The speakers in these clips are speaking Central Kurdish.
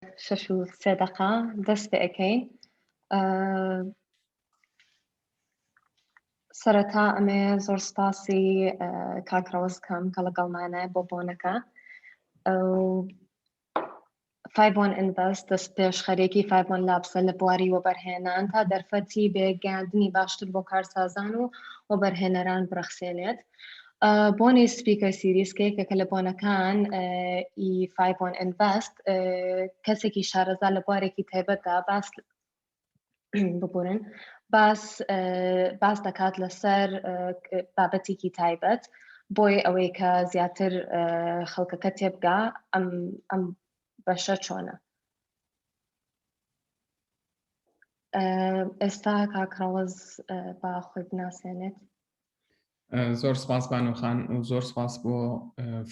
6 و 3 دقە دەست پێ ئەەکەین. سەرەتا ئەمێ زۆر سپاسی کاکڕەوەز بکەم کە لەگەڵمانایە بۆ بۆنەکە. 5 Invest دەست پێشخەرێکی 5 لابسە لە بواری وەبەرهێنان تا دەرفەتی بێگاندنی باشتر بۆ کارسازان و وەبەرهێنەران بڕەخسێنێت. بۆنی سپیکەر سیریسکێکە کە لە بۆنەکان ئی 5 Invest کەسێکی شارەزا لە بوارێکی تایبەتدا باس دەکات لەسەر بابەتێکی تایبەت بۆی ئەوەی کە زیاتر خەڵکەکە تێبگا ئەم بەشە چۆنە. ئێستا کاکڕەوەز با خۆی بناسێنێت. زۆر سپاس بانوخان و زۆر سپاس بۆ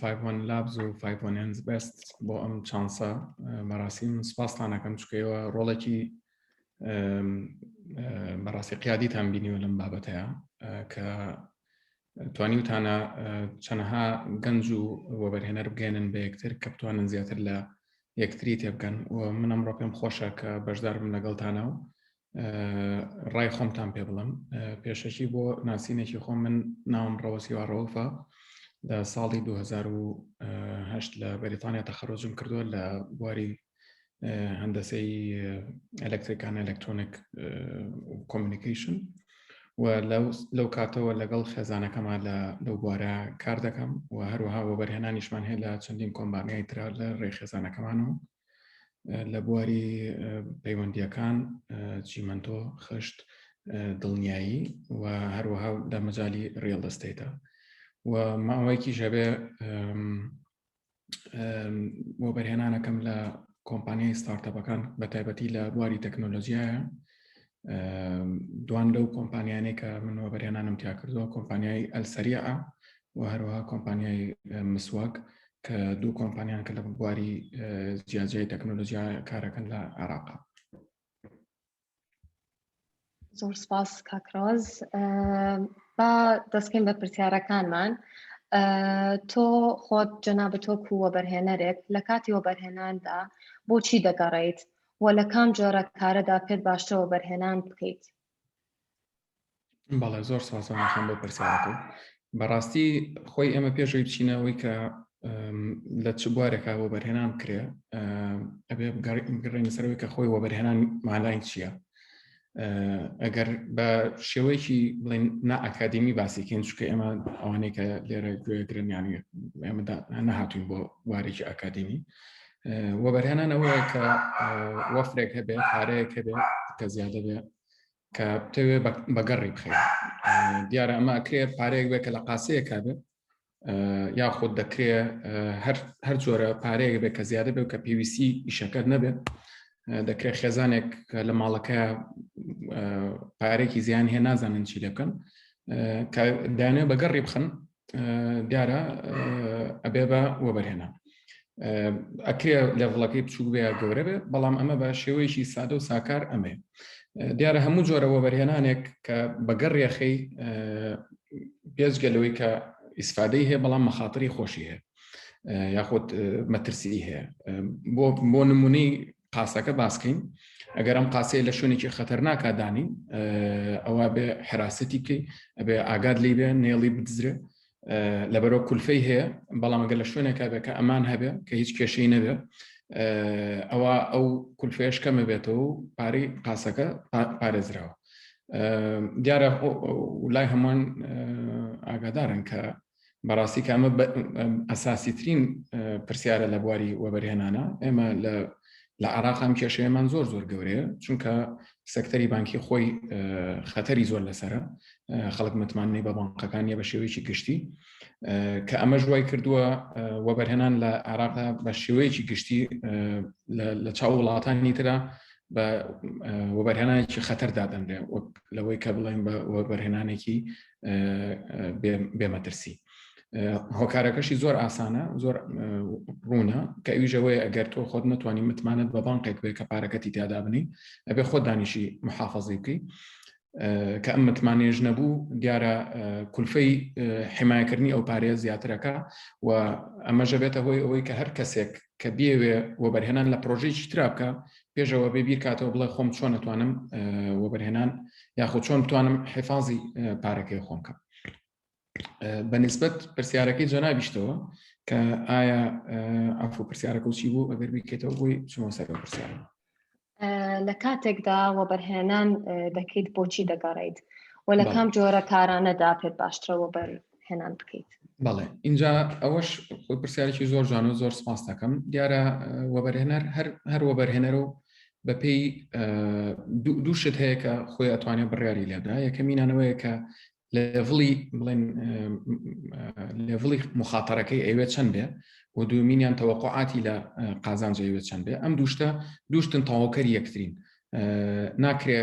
5 Labs و 5 Invest بۆ ئەم چانسە بەڕاستی من سپاستان ئەەکەم چکەوە ڕۆڵێکی بەڕاستی قیادیتان بینیوە لەم بابەتەیە کە توانیوتانە چەندەها گەنج و وەبەرهێنەر بگەێنن بە یەکتر کە بتوانن زیاتر لە یەکتری تێبگەن و من ئەمڕۆ پێم خۆشە کە بەشدار بم لەگەڵتانە و ڕای خۆمتان پێ بڵم. پێشەکی بۆ ناسینێکی خۆم من ناوم ڕەوەسی ڕەوفە لە ساڵی 2008 لە بەریتانیا تەخەرڕۆژم کردووە لە بواری هەندەسەی ئەلەکتریکان ئەلەکترۆنیک کۆمیونیکیشن و لەو کاتەوە لەگەڵ خێزانەکەمان لەو بوارە کار دەکەم و هەروەها وەبەرهێنانیشمان هەیە لە چەندین کۆمپانیای ترا لە ڕێخێزانەکەمانەوە لە بواری پەیوەندیەکان، چیمەنتۆ، خشت، دڵنیایی و هەروەها لە مەجالی ڕێڵ ئەستێتە و ماوەیەکی ژەبێ وەبەرهێنانەکەم لە کۆمپانیای ستارتەپەکان بە تایبەتی لە بواری تەکنۆلۆژیایە. دوان لەو کۆمپانیانەی کە من وەبەرهێنانم تیا کردووە کۆمپانیای ئەلسەریعە و هەروەها کۆمپانیای مسواک کە دوو کۆمپانیان کە لە بواری جیاجای تەکنۆلۆژیا کارەکەن لە عێراقا. زۆر سپاس کاکڕۆز. با دەستکەین بە پرسیارەکانمان. تۆ خۆت جەنابەت تۆ وەبەرهێنەرێک لە کاتی وەبەرهێناندا بۆچی دەگەڕێیت و لە کام جۆرە کارەدا پێت باشترە وەبەرهێنان بکەیت؟ بەڵێ زۆر سپاسەکەم بۆ پرسیارەکە. بەڕاستی خۆی ئێمە پێشەوەی بچینەوەی کە لە چ بوارێکا وەبەرهێنان کرێ ئەبێ گەڕێنە سەرەوەی کە خۆی وەبەرهێنان مالای چییە. ئەگەر بە شێوەیەکی بڵێن نا ئەکادمی باسیکەین چکە ئێمە ئەوانەی کە لێرە گوێگرنیانی ئێمە نەهاتوین بۆ وارێکی ئەکادمی. وەبەرهێنان ئەوەیە کە وەفرێک هەبێ پارەیەک هەبێ کە زیادە بێ کە بتەوێ بەگەڕی بخێت. دیارە ئەمە ئەکرێ پارەیەک بێ کە لە قاسەیەکا بێ یاخود دەکرێ هەر جۆرە پارەیەک بێ کە زیادە بێ و کە پێویستی ئیشەکەت نەبێ. دەکرێت خێزانێک لە ماڵەکە پارێکی زیان هەیە نازانن چی لێ بکەن کە دایانێ بەگەڕی بخەن دیارە ئەبێ بە وەبەرهێنان. ئەکرێ لێڤڵەکەی بچوو بێ گەورە بێ بەڵام ئەمە بە شێوەیەکی سادە و ساکار ئەمێ. دیارە هەموو جۆرە وەبەرهێنانێک کە بەگەڕیەخەی پێشگەلەوەی کە ئیسفادەی هەیە بەڵام مەخاتری خۆشی هەیە یاخود مەترسی هەیە. بۆ نمونەی قاسەکە باسکەین ئەگەر ئەم قاسەیە لە شوێنێکی خەتەرناکە دانی ئەوە بێ حراسەتی بکەی ئەبێ ئاگاد لی بێ نێڵی بدزرێ لەبەرەوە کولفەی هەیە بەڵام ئەگەر لە شوێنێکە بێ کە ئەمان هەبێ کە هیچ کێشەی نەبێ ئەوە ئەو کولفەیەش کەمە بێتەوە و پارەی قاسەکە پارێزراوە. دیارە لای هەمووان ئاگادارن کە بەڕاستی کە ئەمە ئەساسیترین پرسیارە لە بواری وەبەرهێنانە. ئێمە لە عێراقام کێشەیەمان زۆر گەورەیە چونکە سەکتەری بانکی خۆی خەتەری زۆر لەسرە خەڵک متمانەی بە بانقەکانیە بە شێوەیەکی گشتی کە ئەمە ژوای کردووە وەبەرهێنان لە عێراقا بە شێوەیەکی گشتی لە چاو وڵاتانی ترە بە وەبەرهێنانێکی خەتەر دادەنرێ وەک لەوەی کە بڵێن بە وەبەرهێنانێکی بێمەترسی. هۆکارەکەشی زۆر ئاسانە زۆر ڕوونە کە ئەویژەوەی ئەگەر تۆ خۆت نتوانانی متمانت بە بانقێک بێ کە پارەکەتی تیادا بنی ئەبێ خۆت دانیشی محافەزی بکەی کە ئەم متمانێژ نەبوو دیارە کولفەی حمایەکردنی ئەو پارەیە زیاترەکە و ئەمەژە بێتە هۆی ئەوەی کە هەر کەسێک کە بێوێ وەبەرهێنان لە پرۆژەیەکی ترا بکە پێشەوە بێبیر کاتەوە بڵێ خۆم چۆن نتوانم وەبەرهێنان یاخۆ چۆن بتوانم حیفاظی پارەکەی خۆم بکەم. بەنسبەت پرسیارەکەی جۆنابیشتەوە کە ئایا ئەفۆ پرسیارەکە چی بوو ئەگەر بیکەیتەوە بۆی چمەوە سەرەوە پرسیارە. لە کاتێکدا وەبەرهێنان دەکەیت بۆچی دەگەڕێیت و لە کام جۆرە کارانەدا پێت باشترە وەبەرهێنان بکەیت؟ بەڵێ اینجا ئەوەش پرسیارێکی زۆر جوان و زۆر سپاس دەکەم. دیارە وەبەرهێنەر هەر وەبەرهێنەرە و بەپێی دوو شت هەیە کە خۆی ئەتوانێت بڕیاری لێبدا. یەکەمینانەوەیە کە لێڤڵی بڵێن لێڤڵی مخاتەرەکەی ئەوێت چەند بێ و دوومینیان تەوەقعاتی لە قازانج ئەوێت چەند بێ. ئەم دووشتن تەواوکەری یەکترین ناکرێ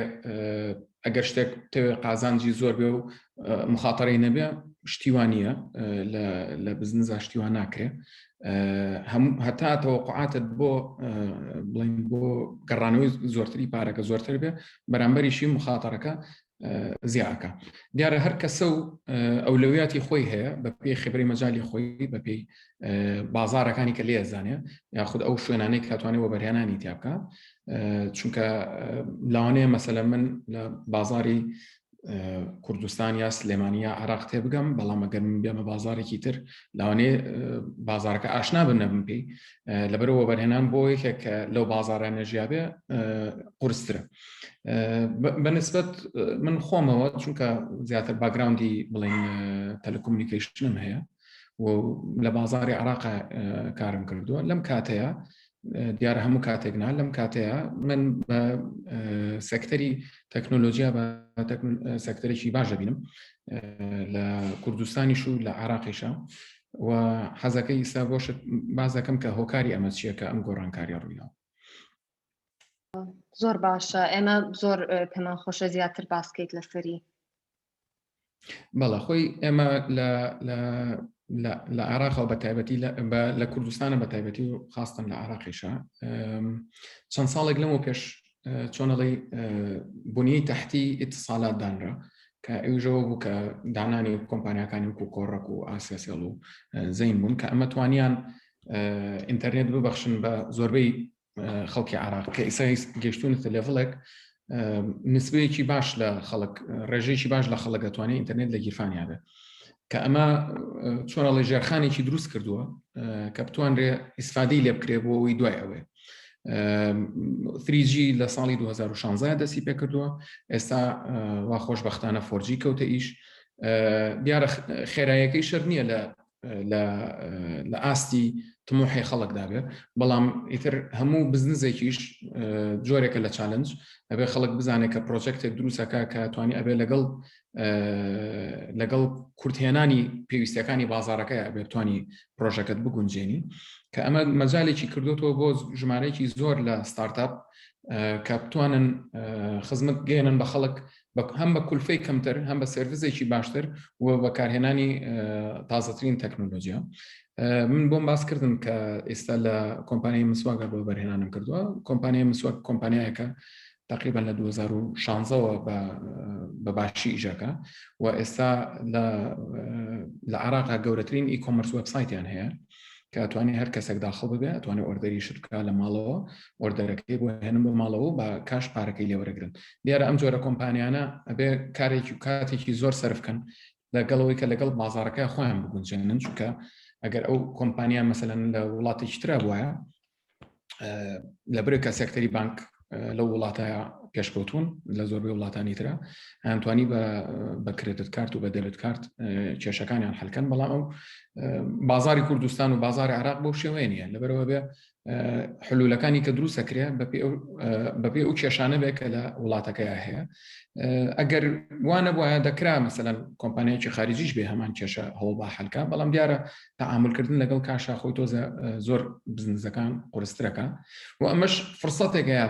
ئەگەر شتێک تەوێ قازانجی زۆر بێ و مخاتەرەی نەبێ شتیوانیە لە بزنسا شتیوان ناکرێ. هەتا تەوەقعاتت بۆ بڵێن بۆ گەڕانەوەی زۆرتری پارەکە زۆرتر بێ بەرامبەریشی مخاتەرەکە زیاکە. دیارە هەر کەسە و ئەولەویاتی خۆی هەیە بە پێی خبرەی مەجای خۆی بە پێی بازارەکانی کە لێزانێ یاخود ئەو شوێنانەی کاتوانێت وەبەرهێنانی تیا بکە. چونکە لاوانەیە مەسەلەن من لە بازاری کوردستان یا سلێمانیا عراق تێبگەم بەڵام ئەگەر من بێمە بازارێکی تر لاوانەیە بازارەکە ئاشنا بنەبم پێی لەبەرەوە وەبەرهێنان بۆ یەکێک کە لەو بازارانە ژیابێ قورسترە. بەنسبەت من خۆمەوە چونکە زیاتر باگراوندی بڵێن تەلەکۆمونیکیشنم هەیە و لە بازاری عراق کارم کردووە لەم کاتەیە دیارە هەموو کاتێکنا لەم کاتەیە من بە سەکتەری تەکنۆلۆژیا بە سەکتەرێکی باشە بینم لە کوردستانیش و لە عراقیشە و حەزەکەی ئیستا بۆشت باز دەکەم کە هۆکاری ئەمە چییە کە ئەم گۆڕانکاریە ڕوویداوە. زۆر باشە ئێمە زۆر پێمان خۆشە زیاتر باسکەیت لەسەری. بەڵە خۆی ئێمە لە عراقەوە بە تایبەتی لە کوردستانە بە تایبەتی و خاستن لە عراقیشە چەند ساڵێک لەمەوە پێش چۆنەڵی بنیەی تەحتی ئیتیسالات دانرا کە ئەوژەوە بوو کە دانانی کۆمپانیاکانی وکو کۆڕک و ئاسیاسیڵ و زەین بوون کە ئەمە توانیان ئینتەرنێت ببەخشن بە زۆربەی خەڵکی عراق کە ئیسای گەشتونتە لێڤڵێک نسبەیەکی باش لە خەڵک ڕێژەیەکی باش لە خەڵک دەتوانێت ئینتەرنێت لە گیرفانیا بێت کە ئەمە چۆنەڵی ژێرخانێکی دروست کردووە کە بتوانرێ ئیسفادەی لێ بکرێ بۆ ئەوەی دوای ئەوێ. 3G لە ساڵی 2016 دەستی پێ کردووە ئێستا وا خۆشبەختانە 4G کەوتە ئیش. دیارە خێرایەکەی شەر نییە لە ئاستی تموحی خەڵکدا بێ بەڵام ئیتر هەموو بزنسێکیش جۆرێکە لە چالنج ئەبێ خەڵک بزانێت کە پرۆجێکتێک دروستەکە کە توانی ئەبێ لەگەڵ کورتهێنانی پێویستیەکانی بازارەکە ئەبێ توانی پرۆژەکەت بگونجێنی کە ئەمە مەجالێکی کردوتەوە بۆ ژمارەیەکی زۆر لە ستارتاپ کە بتوانن خزمەت گەێنن بە خەڵک هەم بە کولفەی کەمتر هەم بە سێڤیسێکی باشتر و بەکارهێنانی تازەترین تەکنۆلۆژیا. من بۆم باس کردم کە ئێستا لە کۆمپانیای مسواگە بۆ بەرهێنانم کردووە. کۆمپانیای مسواک کۆمپانیایەکە تقریبا لە 2016ەوە بە باشی ئیژەکە و ئێستا لە عراقا گەورەترین ئیکۆمەرس وێبسایتیان هەیە کە ئەتوانێت هەر کەسێک داخڵ ببێ ئەتوانێت ئۆردەری شتکە لە ماڵەوە ئۆردەرەکەی بۆ هێنم بە ماڵەوە بە کاش پارەکەی لێوەرەگرن. دیارە ئەم جۆرە کۆمپانیانە ئەبێ کارێکی و کاتێکی زۆر سەرفکەن لەگەڵەوەی کە لەگەڵ بازارەکە خۆیان بگونجێنن چونکە ئەگەر ئەو کۆمپانیا مەسەلەن لە وڵاتێکی ترە بووایە لەبەرێک کە سێکتەری بانک لەو وڵاتەیە پێشکەوتون لە زۆربەی وڵاتانی ترە ئەتوانی بە کرێدت کارت و بە دەبێت کارت کێشەکانیان حەلکەن بەڵام ئەو بازاری کوردستان و بازاری عراق بۆ شێوەیە نیە لەبەرەوە بێ حلولەکانی کە دروستەکرێ بەپێ ئەو کێشانە بێ کە لە وڵاتەکەیە هەیە. ئەگەر وانە بواە دەکرا مەسەلەن کۆمپانیایکی خارجیش بێ هەمان کێشە هەوڵ با حەلکە بەڵام دیارە تەعاملکردن لەگەڵ کاشا خۆی تۆزە زۆر بزنسەکان قورسترەکە و ئەمەش فرسەتێکەیە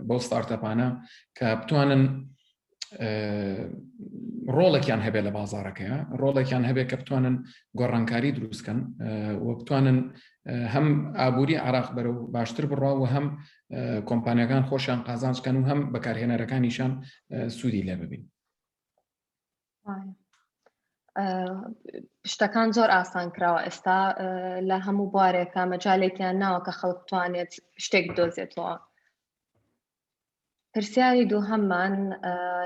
بەو ستارتەپانە کە بتوانن ڕۆڵێکیان هەبێت لە بازارەکەیە ڕۆڵێکیان هەبێت کە بتوانن گۆڕانکاری دروستکەن و بتوانن هەم ئابووری عراق بەرەو باشتر بڕوا و هەم کۆمپانیەکان خۆشیان قازانچکەن و هەم بەکارهێنەرەکانیشان سوودی لێ ببین. شتەکان زۆر ئاسان کراوە ئێستا لە هەموو بوارێکە مەجالێکیان ناوە کە خەڵک بتوانێت شتێک بدۆزێتەوە. پرسیاری دووهەممان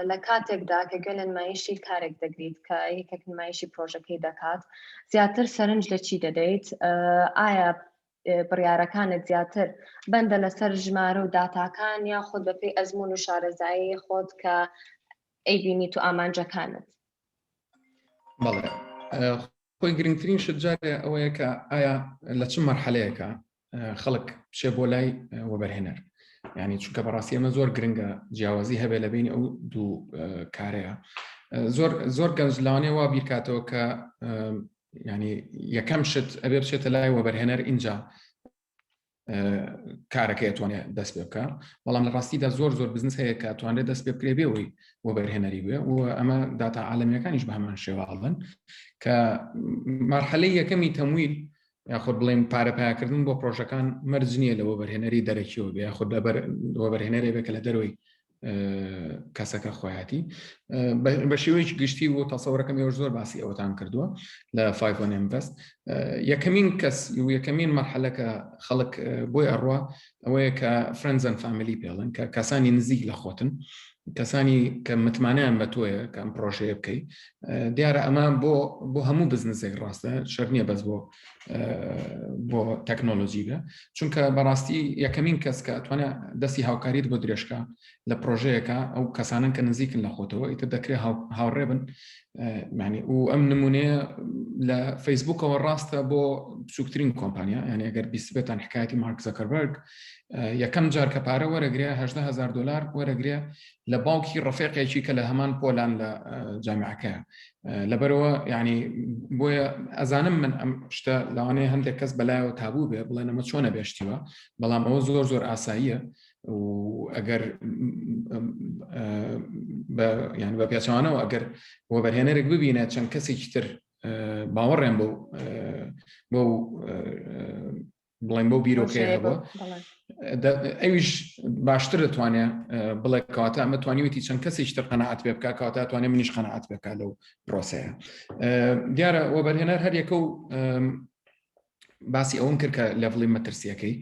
لە کاتێکدا کە گوێ لە نمایشی کارێک دەگریت کە یەکێک نمایشی پرۆژەکەی دەکات زیاتر سەرنج لە چی دەدەیت؟ ئایا بڕیارەکانت زیاتر بەندە لەسەر ژمارە و داتاکان یا خۆت بەپێی ئەزمون و شارەزایی خۆت کە ئەیبینیت و ئامانجەکانت؟ بەڵێ خۆی گرنگترین شت جارێ ئەوەیە کە ئایا لە چ مەرحەلەیەکە خەڵک بچێ بۆ لای وەبەرهێنەر، یعنی چونکە بەڕاستی ئەمە زۆر گرنگە جیاوازی هەبێت لە بینی ئەو دوو کارەیە. زۆر گەنج لەوانەیە وا بیرکاتەوە کە ینی یەکەم شت ئەبێ بچێتە لای وەبەرهێنەر اینجا کارەکەی ئەتوانێت دەست پێ بکە، بەڵام لە ڕاستیدا زۆر بزنس هەیە کە ئەتوانێت دەست پێ بکرێ بێەوەی وەبەرهێنەری بێ و ئەمە داتا عالەمیەکانیش بە هەمان شێواڵن کە مەرحەلەی یەکەمی تەمویل یاخود بڵێن پارەپایکردن بۆ پرۆژەکان مەرج نییە لە وەبەرهێنەری دەرەکیەوە بێ یاخود وەبەرهێنەرێ بێ کە لە دەروی کەسەکە خۆیاتی بە شێوەیەکی گشتی و تەسەوڕەکەم ێوە زۆر باسی ئەوەتان کردووە لە 5 Invest. یەکەمین کەس و یەکەمین مەرحەلەکە خەڵک بۆی ئەڕوا ئەوەیە کە friends and family پێڵن کە کەسانی نزیک لە خۆتن، کەسانی کە متمانیان بە تۆیە کە ئەم پرۆژەیە بکەیت. دیارە ئەمە بۆ هەموو بزنسێک ڕاستە شەر نییە بەس بۆ تەکنۆلۆژی بێ، چونکە بەڕاستی یەکەمین کەس کە ئەتوانێت دەستی هاوکاریت بۆ درێژکە لە پرۆژەیەکە ئەو کەسانن کە نزیکن لە خۆتەوە ئیتر دەکرێت هاوڕێ بن. و ئەم نمونەیە لە فەیسبوکەوە ڕاستە بۆ بچووکترین کۆمپانیا، یعنی ئەگەر بیست بێتان حکایەتی مارک زەکەربەرگ یەکەم جار کە پارە وەرەگرێ $18,000 وەرەگرێ لە باوکی ڕفێقێکی کە لە هەمان پۆلان لە جامعەکەیە. لەبەرەوە یعنی بۆیە ئەزانم من ئەم شتە لەوانەیە هەندێک کەس بەلایەوە تابوو بێ بڵێن ئەمە چۆنە بێشتیوە، بەڵام ئەوە زۆر ئاساییە و ئەگەر بە پێچوانەوە ئەگەر وەبەرهێنەرێک ببینێت چەند کەسێکی تر باوەڕێن بۆ بڵێن بۆ بیرۆکەیە بۆ ئەویش باشتر دەتوانێت بڵێ کەواتە ئەمە توانیوێتی چەند کەسێکی تر قەنەعەت پێ بکات کەواتە توانێت منیش قەنەعەت پێ بکات لەو پرۆسەیە. دیارە وەبەرهێنەر هەر یەکە و باسی ئەوم کرد کە لەڤڵی مەترسیەکەی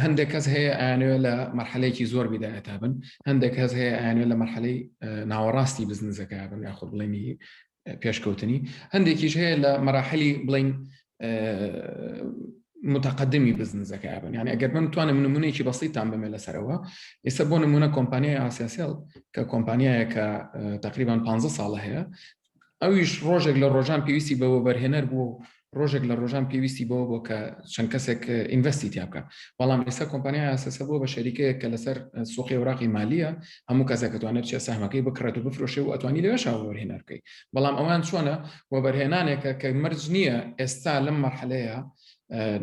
هەندێک کەس هەیە ئایانوێت لە مەرحەلەیەکی زۆر بیدایەتا بن، هەندێک کەس هەیە ئایانوێت لە مەرحەلەی ناوەڕاستی بزنسەکە بن یاخود بڵێنی پێشکەوتنی، هەندێکیش هەیە لە مەراحلی بڵێن متقدمی بزنسەکە بن. یعنی ئەگەر من توانم نمونەیەکی بەسیطتان بمێ لەسەرەوە، ئێستا بۆ نمونە کۆمپانیای ئاسیاسیل کە کۆمپانیایە کە تقریبان 15 ساڵە هەیە، ئەویش ڕۆژێک لە ڕۆژان پێویستی بە وەبەرهێنەر بوو، ڕۆژێک لە ڕۆژان پێویستی بۆ کە چەند کەسێک ئینڤستی تیا بکە، بەڵام ئێستا کۆمپانیای ئاسیاسیل بۆ بە شەریکەیە کە لەسەر سوقی ئەوراقی مالیە هەموو کەسێک دەتوانێت چێ سەهمەکەی بکڕێت و بفرۆشێ و ئەتوانی لەوێش وەبەرهێنەر بکەیت. بەڵام ئەوان چۆنە وەبەرهێنانێکە کە مەرج نییە ئێستا لەم مەرحەلەیە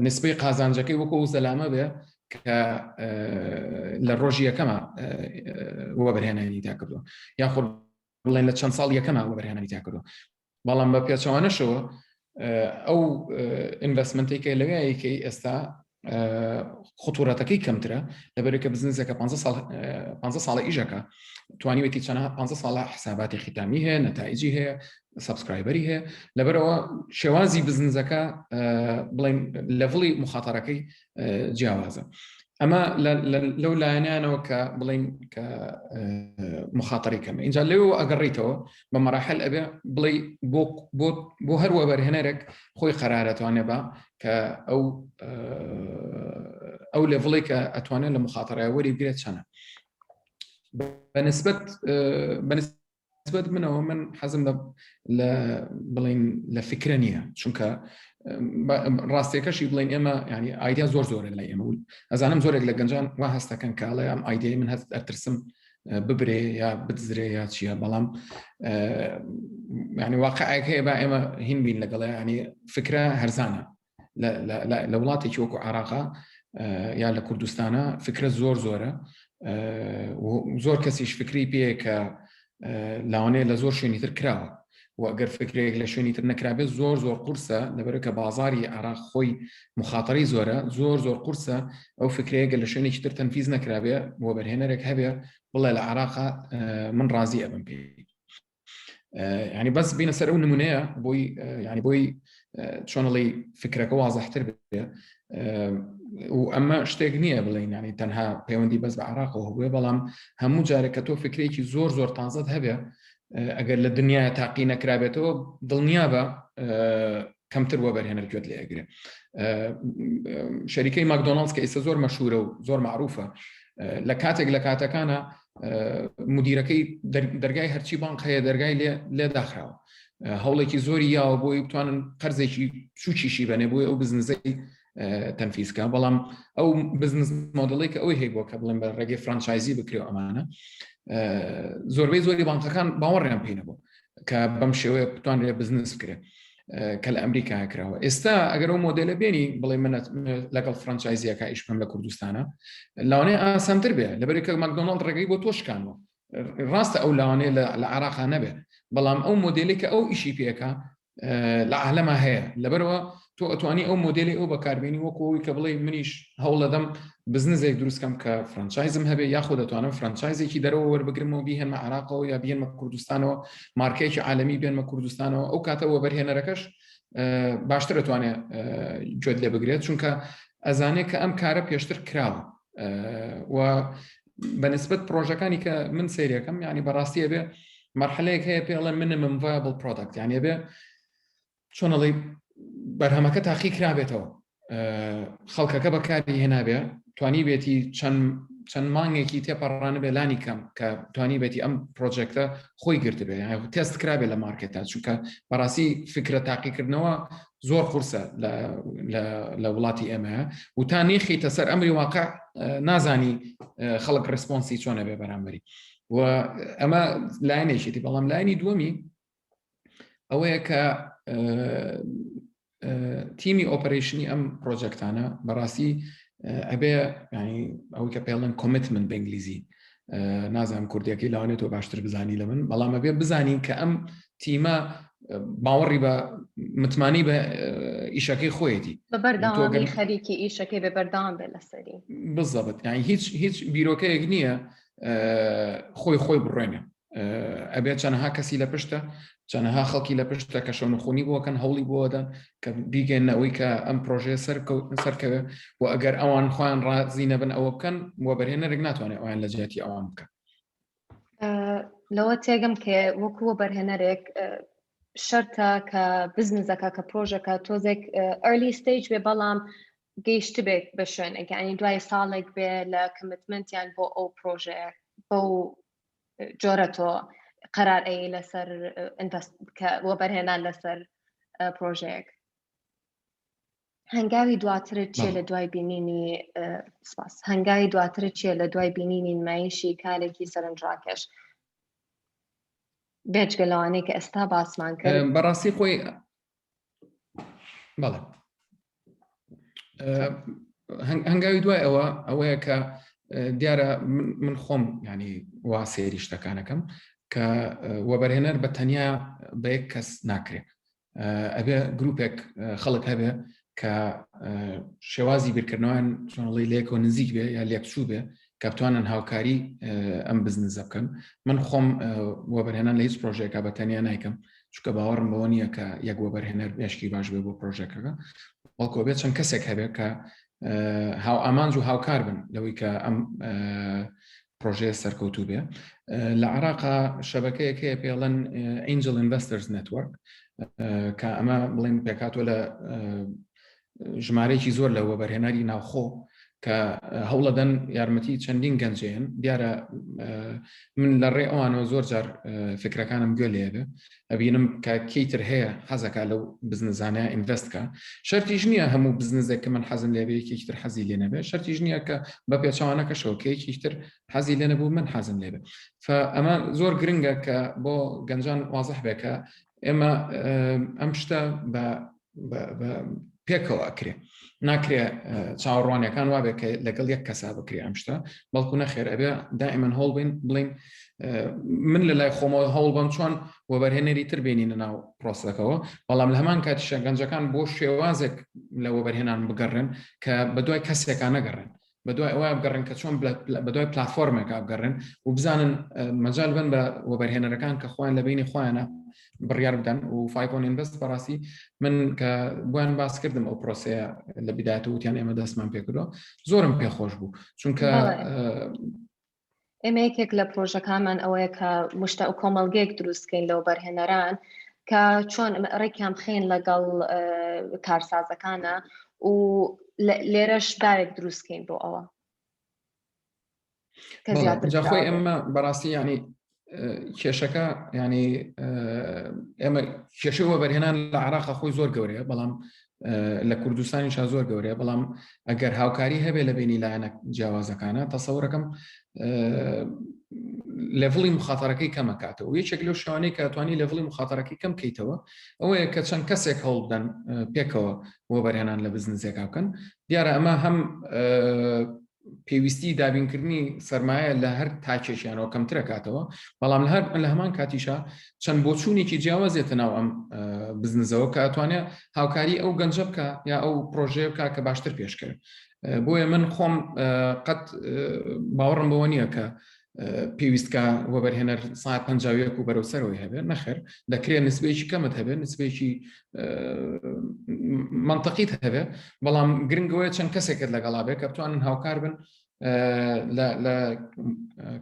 نسبەی قازانجەکەی وەکو زەلامە بێ کە لە ڕۆژی یەکەمە وەبەرهێنانی تا کردووە یاخود بڵێن لە چەند ساڵ یەکەمە وەبەرهێنانی تا کردووە، بەڵام بە پێچەوانەشەوە ئەو ئینڤستمنتێک کە لەوەیەکەی ئێستا خطورەتەکەی کەمترە لەبەرێکە بزنسێکە 50 ساڵە ئیژەکە توانیوێتی چەند 50 ساڵە حساباتی ختامی هەیە، نەتایجی هەیە، سابسکرایبەری هەیە، لەبەرەوە شێوازی بزنسەکە بڵێن لەڤڵی مخاتەرەکەی جیاوازە. ئەمە لەو لایەنیانەوە کە بڵێن کە مخاتەری کەمە. اینجا لەوێ ئەگەڕیتەوە بە مەراحل ئەبێ بڵێ بۆ هەر وەبەرهێنەرێک خۆی قەرارەتوانێ بە کە ئەو لێڤڵی کە ئەتوانێت لە مخاتەرای وەری بگرێت چەنە. بەنسبەت منەوە من حەزم لە بڵێن لە فکرە نییە، چونکە ڕاستیەکەشی بڵێن ئێمە ینی ئایدیا زۆرە لای ئێمە ئەزانم زۆرێک لە گەنجان وا هەستەکەن کاڵێ ئەم ئایدیای من هەست ئەترسم ببرێ یا بدزرێ یا چییە، بەڵام ینی واقعەک هەیە با ئێمە هین بین لەگەڵێ ینی فکرە هەرزانە لە وڵاتێکی وەکو عێراقا یا لە کوردستانە فکرە زۆرە زۆر کەسیش فکری پێیە کە لاوانەیە لە زۆر شوێنی تر کراوە و ئەگەر فکرێک لە شوێنی تر نەکرابێت زۆر قورسە لەبەرەوە کە بازاری عێراق خۆی مخاتەری زۆرە زۆر قورسە ئەو فکرەیەگە لە شوێنێکی تر تەنفیز نەکرابێ بۆ بەرهێنەرێک هەبێ بڵێ لە عێراقا من ڕازی ئەبم پێی يعني بس بين سر أو نمونية بوي يعني بوي شون اللي فكرك واضح بيه وأما اشتغنية بلين يعني تنها بيوندي بس بعراق وهو بلام هم جاركتو فكري كي زور تنزد هبه أجر للدنيا تعقينا كرابته ضلنيابة كم تروى برهن الجود اللي أجره شركة ماكدونالدز كإسا زور مشهورة وزور معروفة لكاتك كان مدیرەکەی دەرگای هەرچی بانک هەیە دەرگای لێ داخراوە هەوڵێکی زۆری یاوە بۆی بتوانن قەرزێکی چوچیشی بەنێ بۆی ئەو بزنسەی تەنفیزکە بەڵام ئەو بزنس مۆدڵی کە ئەوی هەیە بۆ کە بڵێن بە ڕێگەی فرانچایزی بکرێ ئەمانە زۆربەی بانکەکان باوەڕیان پێی نەبوو کە بەم شێوەیە بتوانرێت بزنس بکرێ کە لە ئەمریکا کراوە ئێستا ئەگەر ئەو مۆدلە بێنی بڵێ من لەگەڵ فرانچایزیەکە ئیش بکەم لە کوردستانە لاوانەیە ئاسانتر بێ لەبەرێک کە ماکدۆناڵد ڕێگەی بۆ تۆشکانەوە ڕاستە ئەو لاوانەیە لە عێراقا نەبێ بەڵام ئەو مۆدلێک کە ئەو ئیشی پێەکە لە عالەما هەیە لەبەرەوە تۆ ئەتوانی ئەو مۆدلی ئەو بەکاربێنی وەکەوەی کە بڵێ منیش هەوڵ دەدەم بزنسێک دروستکەم کە فرانچایزم هەبێ یاخۆ دەتوانم فرانچایزێکی دەرەوە وەربگرمەوە بیهێنمە عێراقەوە یا بێنمە کوردستانەوە مارکەیەکی عالەمی بێنمە کوردستانەوە ئەو کاتەوە بەرهێنەرەکەش باشتر دەتوانێت گوێت لێ بگرێت چونکە ئەزانێت کە ئەم کارە پێشتر کراوە و بەنسبەت پرۆژەکانی کە من سەیرەکەم یعنی بەڕاستیە بێ مەرحەلەیەک هەیە پێڵێن minimum viable product یعنی بێ چۆنەڵی بەرهەمەکە تاقی کرابێتەوە خەڵکەکە بەکاری هێنابێ توانی بێتی چەند مانگێکی تێپەڕانە بێ لانی کەم کە توانی بێتی ئەم پرۆژێکتە خۆی گرت بێ تێست کرابێ لە مارکێتە چونکە بەڕاستی فکرە تاقیکردنەوە زۆر قورسە لە وڵاتی ئێمە و تا نێخیتە سەر ئەمری واقع نازانی خەڵک ڕسپۆنسی چۆنە بێ بەرامبەری و ئەمە لایەنێکیتی بەڵام لایەنی دووەمی ئەوەیە کە تیمی ئۆپەرێشنی ئەم پرۆژێکتانە بەڕاستی ئەبێ ینی ئەوەی کە پێڵێن کۆمیتمنت بە ئینگلیزی نازانم کوردیەکەی لەوانێت تۆ باشتر بزانی لە من بەڵام ئەبێ بزانین کە ئەم تیمە باوەڕی بە متمانی بە ئیشەکەی خۆیەتی بە بەردەوامی خەریکی ئیشەکەی بە بەردەوام بێ لەسەری بالضبط یعنی هیچ بیرۆکەیەک نییە خۆی بڕێنێ ئەبێت چەندەها کەسی لە پشتە چەندەها خەڵکی لە پشتە کە شەونخۆنی بۆکەن هەوڵی بۆدەن کە بیگەنەوەی کە ئەم پرۆژێ سەرکەوێ و ئەگەر ئەوان خۆیان ڕازی نەبن ئەوە بکەن بۆ بەرهێنەرێک ناتوانێت ئەویان لە جێتی ئەوان بکە لەوە تێگەم کە وەکووە بەرهێنەرێک شەرتە کە بزنسەکە کە پرۆژەکە تۆزێک early stage بێ بەڵام گەیشت بێت بە شوێنێک ینی دوای ساڵێک بێ لە کمیتمنتیان بۆ ئەو پرۆژەیە بۆ جۆرە تۆ قرار ئەی لەسەر وە بەرهێنان لەسەر پرۆژەیەک هەنگاوی دواترت چیە لە دوای بینینی سپاس هەنگاوی دواترت چیە لە دوای بینینی نمایشی کارێکی سەرنجڕاکێش بێجگە لەوانەیە کە ئێستا باسمان کرد بەڕاستی خۆی بەڵێ هەنگاوی دوای ئەوەیە کە دیارە من خۆم ینی وا سێری شتەکانەکەم کە وەبەرهێنەر بە تەنیا بە یەک کەس ناکرێت ئەبێ گروپێک خەڵک هەبێ کە شێوازی بیرکردنەوەیان چۆنڵی لێکەوە نزیک بێ یا لێکچوو بێ کە بتوانن هاوکاری ئەم بزنسە بکەن من خۆم وەبەرهێنان لە هیچ پرۆژێکە بە تەنیا نایکەم چونکە باوەڕم بەوە نییە کە یەک وەبەرهێنەر بێشکی باش بێ بۆ پرۆژێکەکە بەڵکو بێت چەند کەسێک هەبێت کە هاو ئامانج و هاوکار بن لەوەی کە ئەم پرۆژەیە سەرکەوتوو بێ لە عێراقا شەبەکەیەک هەیە پێڵەن Angel Investors Network کە ئەمە بڵێن پێکاتوە لە ژمارەیەکی زۆر لە وەبەرهێنەری ناوخۆ کە هەوڵەدەن یارمەتی چەندین گەنجێن دیارە من لە ڕێ ئەوانەوە زۆر جار فکرەکانم گوێ لێبێ ئەبینم کە کەیتر هەیە حەزەکە لەو بزنسانەیە ئینڤستکە شەرتیش نییە هەموو بزنسێک کە من حەزم لێبێ یەکێکتر حەزی لێ نەبێ شەرتیش نییە کە بە پێچەوانەکەشەوە کە یەکێکتر حەزی لێ نەبوو من حەزم لێبێ ئەمە زۆر گرنگە کە بۆ گەنجان وازەح بێ کە ئێمە ئەم شتە بە پێکەوە ئەکرێ ناکرێ چاوەڕوانیەکان وابێت کە لەگەڵ یەک کەسا بکرێ ئەم شتە بەڵکو نەخێر ئەبێ دائیمەن هەوڵ بڵین من لە لای خۆمەوە هەوڵ بەم چۆن وەبەرهێنەری تر بینینە ناو پرۆسەکەەوە بەڵام لە هەمان کاتیشە گەنجەکان بۆ شێوازێک لە وەبەرهێنان بگەڕێن کە بەدوای کەسێکان نەگەڕێن بەدوای ئەوە بگەڕێن کە چۆن بەدوای پلتفۆرمێک بگەڕێن و بزانن مەجال بن بە وەبەرهێنەرەکان کە خۆیان لە بینی خۆیانە بڕیار بدەن و 5 Invest بەڕاستی من کە بۆیان باس کردم ئەو پرۆسەیە لە بیدایەتە وتیان ئێمە دەستمان پێکردەوە زۆرم پێخۆش بوو چونکە ئێمە یەکێک لە پرۆژەکانمان ئەوەیە کە مشتە و کۆمەڵگەیەک دروستکەین لە وەبەرهێنەران کە چۆن ڕێکیان بخێن لەگەڵ کارسازەکانە و لێرەش دارێک دروستکەین بۆ ئەوە جا خۆی ئێمە بەڕاستی ینی کێشەکە ینی ئێمە کێشەی وەبەرهێنان لە عێراقا خۆی زۆر گەورەیە بەڵام لە کوردستانیشا زۆر گەورەیە بەڵام ئەگەر هاوکاری هەبێ لە بینی لایەنە جیاوازەکانە تەسەوڕەکەم لێڤڵی مخاتەرەکەی کەمەکاتەوە یەکێک لەو شوانەی کە ئەتوانی لێڤڵی مخاتەرەکەی کەم بکەیتەوە ئەوەیە کە چەند کەسێک هەوڵ بدەن پێکەوە وەبەرهێنان لە بزنسێکا بکەن دیارە ئەمە هەم پێویستی دابینکردنی سەرمایە لە هەر تاکێکیانەوە کەمترە کاتەوە بەڵام لە هەمان کاتیشە چەند بۆچوونێکی جیاوازێتە ناو ئەم بزنسەوە کە ئەتوانێت هاوکاری ئەو گەنجە بکە یا ئەو پرۆژەیە بکە کە باشتر پێشکرد بۆیە من خۆم قەت باوەڕم بەوە نییە کە پێویستکە وەبەرهێنەر 150 و بەرەوسەرەوەی هەبێت نەخێر دەکرێت نسبەیەکی کەمت هەبێت نسبەیەکی منطقیت هەبێت بەڵام گرنگەوەی چەند کەسێکت لەگەڵا بێت کە بتوانن هاوکار بن لە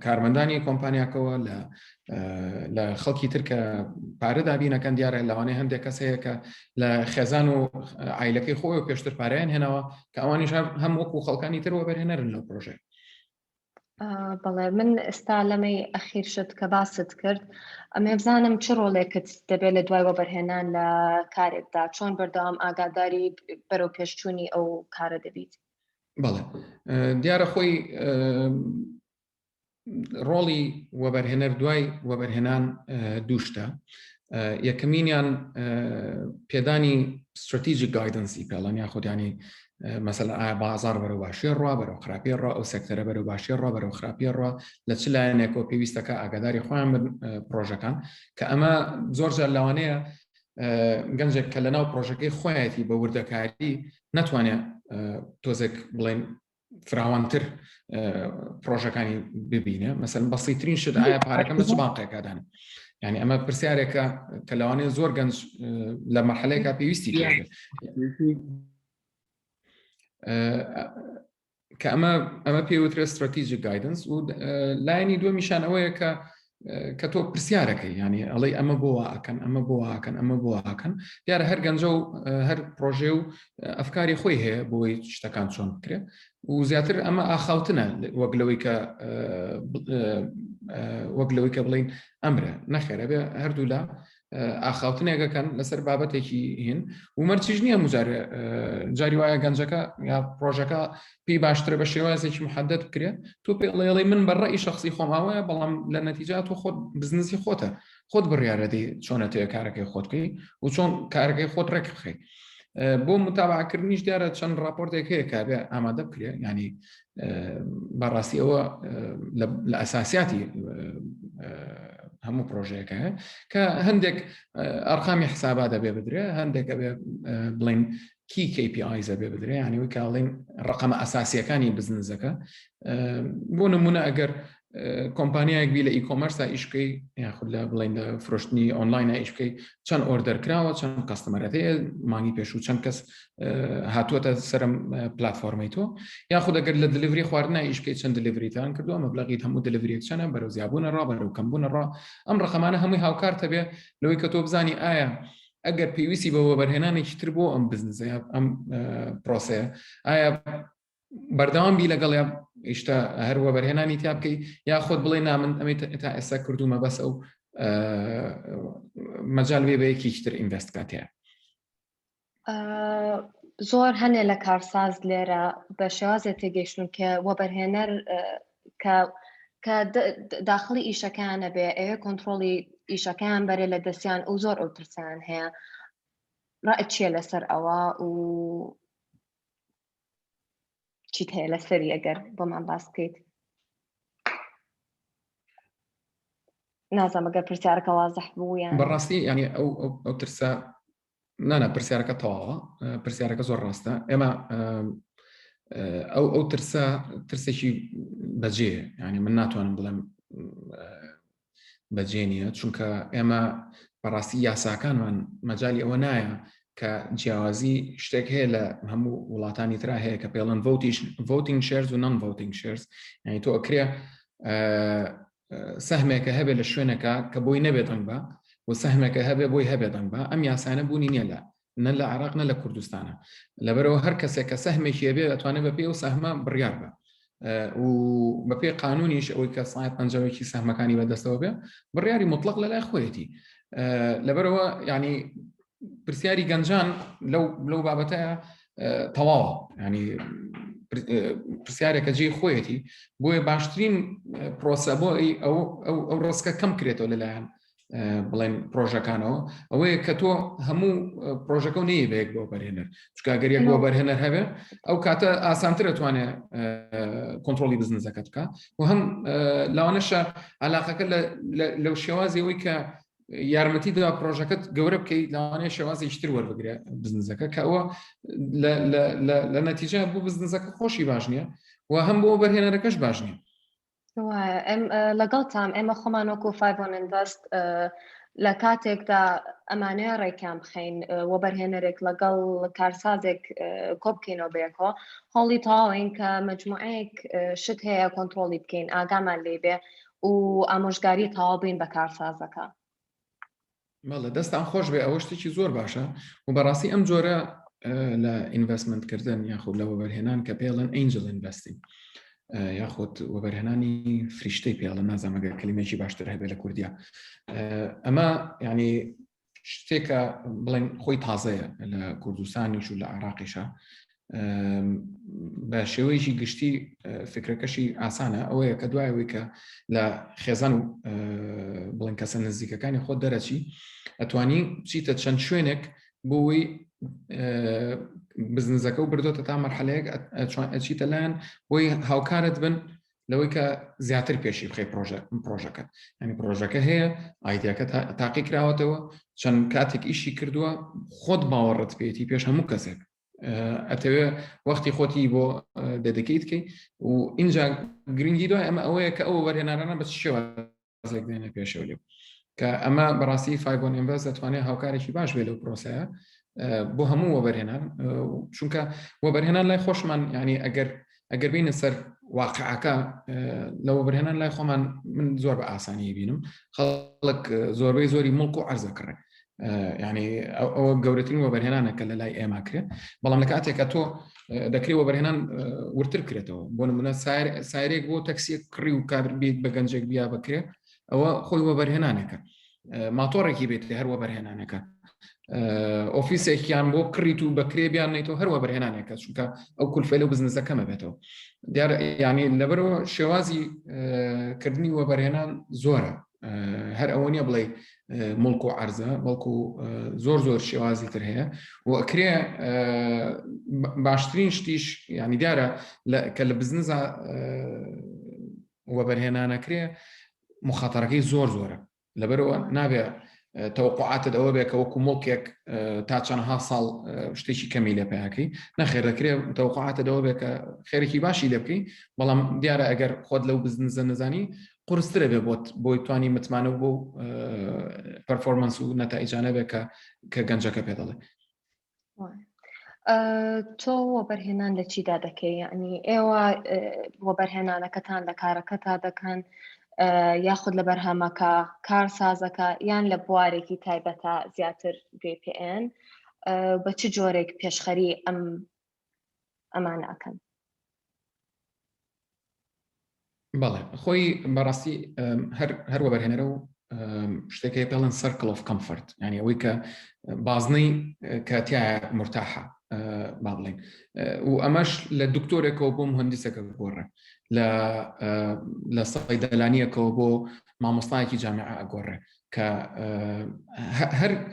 کارمەندانی کۆمپانیاکەوە لە خەڵکی تر کە پارە دابینەکەن دیارە لەوانەیە هەندێک کەس هەیە کە لە خێزان و عیلەکەی خۆی و پێشتر پارەیان هێنەوە کە ئەوانیش هەم وەکو خەڵکانی تر وەبەرهێنەرن لەو پرۆژێ بەڵێ من ئێستا لەمەی ئەخیر شت کە باست کرد ئەمێ بزانم چ ڕۆڵێکت دەبێت لە دوای وەبەرهێنان لە کارێکدا چۆن بەردەوام ئاگاداری بەرەو پێشچوونی ئەو کارە دەبیت بەڵێ دیارە خۆی ڕۆڵی وەبەرهێنەر دوای وەبەرهێنان دووشتە یەکەمینیان پێدانی strategic guidance پێڵەن یاخودیانی مثلا ئایا بازار بەرەو باشی ڕوا بەرەو خراپی ڕوا ئەو سێکتەرە بەرەو باشی ڕوا بەرەو خراپی ڕوا لە چ لایەنێکەوە پێویستەکە ئاگاداری خۆیان بن پرۆژەکان کە ئەمە زۆرجار لەوانەیە گەنجێک کە لەناو پرۆژەکەی خۆیەتی بە وردەکاری ناتوانێت تۆزێک بڵێن فراوانتر پرۆژەکانی ببینێ مەسەن بەسیترین شت ئایا پارەکەم لە چ بانقێکادان یعنی ئەمە پرسیارێکە کە لەوانەیە زۆر گەنج لە مەرحەلەیەکە پێویستی کە ئەمە پێوترێ strategic guidance و لایەنی دووەمیشان ئەوەیە کە تۆ پرسیارەکەی ینی ئەڵێ ئەمە بۆ ئاکەن ئەمە بۆ ئاکەن ئەمە بۆ ئاکەن دیارە هەر گەنجە و هەر پرۆژێ و ئەفکاری خۆی هەیە بۆی شتەکان چۆن بکرێت و زیاتر ئەمە ئاخاوتنە وەک لەوەی کە بڵین ئەمرە نەخێرە بێ هەردوو لە ئاخاوتنێکەکەن لەسەر بابەتێکی هین و مەرجیش نییە مجارێ جاری وایە گەنجەکە یا پرۆژەکە پێی باشترە بە شێوازێکی محدد بکرێت تۆ پێڵێڵی من بەڕێی شخصی خۆماوەیە بەڵام لە نەتیجە تۆ خۆت بزنسی خۆت بڕیارەدەی چۆنەتەیە کارەکەی خۆتکەی و چۆن کارەکەی خۆت ڕێک بخەی بۆ متابعکردنیش دیارە چەند راپۆرتێک هەیە کە بێ ئامادە بکرێ ینی بەڕاستی ئەوە لە ئەساسیاتی هەموو پرۆژەیەەکە کە هەندێک ئەرقامی حسابا دەبێ بدرێ هەندێک ئەبێ بڵین کی KPIs ئەبێ بدرێ ینی وی کاڵین ڕقەمە ئەساسیەکانی بزنسەکە بۆ نمونە ئەگەر کۆمپانیایەک بی لە ئیکۆمەرسا ئیشکەی یاخود لە بڵین لە فرۆشتنی ئۆنلاینە ئیشکەی چەند ئۆردەر کراوە چەند کەستەمەرەتەیە مانگی پێشوو چەند کەس هاتووەتە سەرم پلتفۆرمەی تۆ یاخود ئەگەر لە دلیڤری خواردنە ئیشکەی چەند دلیڤریتان کردووە مەبلەغی هەموو دلیڤریەک چەنە بەرەو زیابوونە ڕا بەرەو کەمبوونە ڕا ئەم ڕقەمانە هەمووی هاوکار هەبێ لەوەی کە تۆ بزانی ئایا ئەگەر پێویستی بە وەبەرهێنانێکی تر بۆ ئەم بزنسە ئەم پرۆسەیە ئایا بەردەوام بی لەگەڵ یا ئیشتا هەر وەبەرهێنانی تیا بکەی یاخۆت بڵێ نامن ئەمەی تا ئێستا کردومە بەس ئەو مەجال بێ بە یەکیش تر ئینڤست کاتەیە زۆر هەنێ لە کارساز لێرە بە شێوازێ تێگەیشتون کە وەبەرهێنەر کە داخلی ئیشەکانە بێ ئەوێ کۆنتترۆلی ئیشەکان بەرێ لە دەستیان و زۆر ئەو ترسیان هەیە ڕائت چیە لەسەر ئەوە و چیت هەیە لەسەری ئەگەر بۆمان باس بکەیت؟ نازانم ئەگەر پرسیارەکە وازەح بوو یان بەڕاستی ینی ئەو ترسە نانە پرسیارەکە تەواوە، پرسیارەکە زۆر ڕاستە. ئێمە ئەو ترسێکی بەجێ، ینی من ناتوانم بڵێم بەجێ نیە، چونکە ئێمە بەڕاستی یاساکانمان مەجای ئەوە نایە کە جیاوازی شتێک هەیە لە هەموو وڵاتانی ترا هەیە کە پێڵەن voting shares و non-voting shares، یعنی تۆ ئەکرێ سەهمێکە هەبێ لە شوێنەکە کە بۆی نەبێت دەنگ بە و سەهمێکە هەبێ بۆی هەبێت دەنگ بە. ئەم یاسانە بوونی نییە نە لە عێراق نە لە کوردستانە، لەبەرەوە هەر کەسێک کە سەهمێکی هەبێ ئەتوانێت بە پێی و سەهمە بڕیار بە و بە پێی قانونیش ئەوەی کە سایت پەنجەوێکی سەهمەکانی بەدەستەوە بێ بڕیاری مطلق لەلای خۆیەتی. لەبەرەوە ینی پرسیاری گەنجان لەو بابەتەیە تەواوە، ینی پرسیارێکە جێی خۆیەتی بۆیە باشترین پرۆسە بۆ ئەو ڕستکە کەم کرێتەوە لەلایەن بڵێن پرۆژەکانەوە ئەوەیە کە تۆ هەموو پرۆژەکە و نەیە بەیەک بۆ بەرهێنەر، چونکە ئەگەر یەک بۆ بەرهێنەر هەبێ ئەو کاتە ئاسانتر ئەتوانێت کۆنتڕۆلی بزنسەکە بکە و هەم لاوانەشە عەلاقەکە لەو شێوازی ئەوەی کە یارمەتیدا پرۆژەکەت گەورە بکەیت لەوانەیە شێوازێکی تر وەربگرێ بزنسەکە کە ئەوە لە نەتیجە بۆ بزنسەکە خۆشی باش نییە و هەم بۆ بەرهێنەرەکەش باش نییە. لەگەڵ تام ئێمە خۆمان وەکو 5 Invest لە کاتێکدا ئەمانەیە ڕێکیان بخەین وە بەرهێنەرێک لەگەڵ کارسازێک کۆبکەینەوە بەیەکەوە هەڵی تەواوین کە مجموعەیەک شت هەیە کۆنتڕۆلی بکەین ئاگامان لێبێ و ئامۆژگاری تەواو بین بە کارسازەکە. بەڵێ دەستان خۆش بێ، ئەوە شتێکی زۆر باشە و بەڕاستی ئەم جۆرە لە ئینڤستمنتکردن یاخود لە وەبەرهێنان کە پێڵن ئەنجل ئینڤستینگ یاخود وەبەرهێنانی فریشتەی پێڵە، نازانمەگە کلمێکی باشتر هەبێت لە کوردیا. ئەمە ینی شتێکە بڵێن خۆی تازەیە لە کوردستانیش و لە عێراقیشە، بە شێوەیەکی گشتی فکرەکەشی ئاسانە ئەوەیە کە دوایەوەی کە لە خێزان و بڵێن کەسە نزیکەکانی خۆت دەرەچی ئەتوانی بچیتە چەند شوێنێک بۆی بزنسەکە و بردۆتە تا مەرحەلەیەک ئەچیتە لایەن بۆی هاوکارت بن لەوەی کە زیاتر پێشی بخەی پرۆژەکەت. ینی پرۆژەکە هەیە ئایدیاکە تاقی کراوەتەوە چەند کاتێک ئیشی کردووە خۆت باوەڕت پێێتی پێش هەموو کەسێک ئەتەوێ وەختی خۆتی بۆ دەدەکەیت کەی و اینجا گرنگی دوای ئەمە ئەوەیە کە ئەو وەرهێنانە بە شێوازێک دێنە پێشەوە لێ کە ئەمە بەڕاستی 5 Invest دەتوانێت هاوکارێکی باش بێت لەو پرۆسەیە بۆ هەموو وەبەرهێنان، چونکە وەبەرهێنان لای خۆشمان ینی ئەگەر بینە سەر واقعەکە لە وەبەرهێنان لای خۆمان من زۆر بە ئاسانی بینم خەڵک زۆربەی زۆری مڵک و عەرزە کڕێ، ینی ئەوە گەورەترین وەبەرهێنانەکە لە لای ئێمە کرێ، بەڵام لە کاتێکە تۆ دەکرێت وەبەرهێنان ورتر کرێتەوە بۆ نمونە سایرێک بۆ تەکسیەک کڕی و کار بێت بە گەنجێک بیا بکرێ ئەوە خۆی وەبەرهێنانێکە، ماتۆڕێکی بێت هەر وەبەرهێنانەکە، ئۆفیسێکیان بۆ کڕیت و بەکرێ بیان نێتەوە هەر وەبەرهێنانێکە، چونکە ئەو کولفە لەو بزنسە کەمە بێتەوە. دیارە ینی لەبەرەوە شێوازی کردنی وەبەرهێنان زۆرە، هەر ئەوە نیە بڵێ مڵک و عەرزە، بەڵکو زۆر شێوازی تر هەیە و ئەکرێ باشترین شتیش ینی دیارە کە لە بزنسە وەبەرهێنانەکرێ مخاتەرەکەی زۆرە، لەبەرەوە نابێ تەوقعاتت ئەوە بێ کە وەکو مڵکێک تا چەندها ساڵ شتێکی کەمی لێ پێیاکەی، نەخێر دەکرێت تەوقعاتت ئەوە بێ کە خێرێکی باشی لێ بکەی، بەڵام دیارە ئەگەر خۆت لەو بزنسە نەزانی قورسترە بێ بۆی توانی متمانە بۆ پەرفۆرمانس و نەتائیجانە بێ کە گەنجەکە پێ دەڵێ. تۆ وەبەرهێنان لە چیدا دەکەی؟ یعنی ئێوە وەبەرهێنانەکەتان لە کارەکەتا دەکەن یاخود لە بەرهەمەکە کارسازەکە یان لە بوارێکی تایبەتە زیاتر VPN بە چ جۆرێک پێشخەری ئەمانە ئەکەن؟ بەڵێ خۆی بەڕاستی هەر وەبەرهێنەرە و شتێکی پێڵن سەرکل ئۆف کەمفەرت، ینی ئەوەی کە بازنەی کاتیایە مرتاحە با بڵێن و ئەمەش لە دکتۆرێکەوە بۆ مهندسێکە گۆڕێ، لە سەیدەلانیەکەوە بۆ مامۆستایەکی جامعە ئەگۆڕێ، کە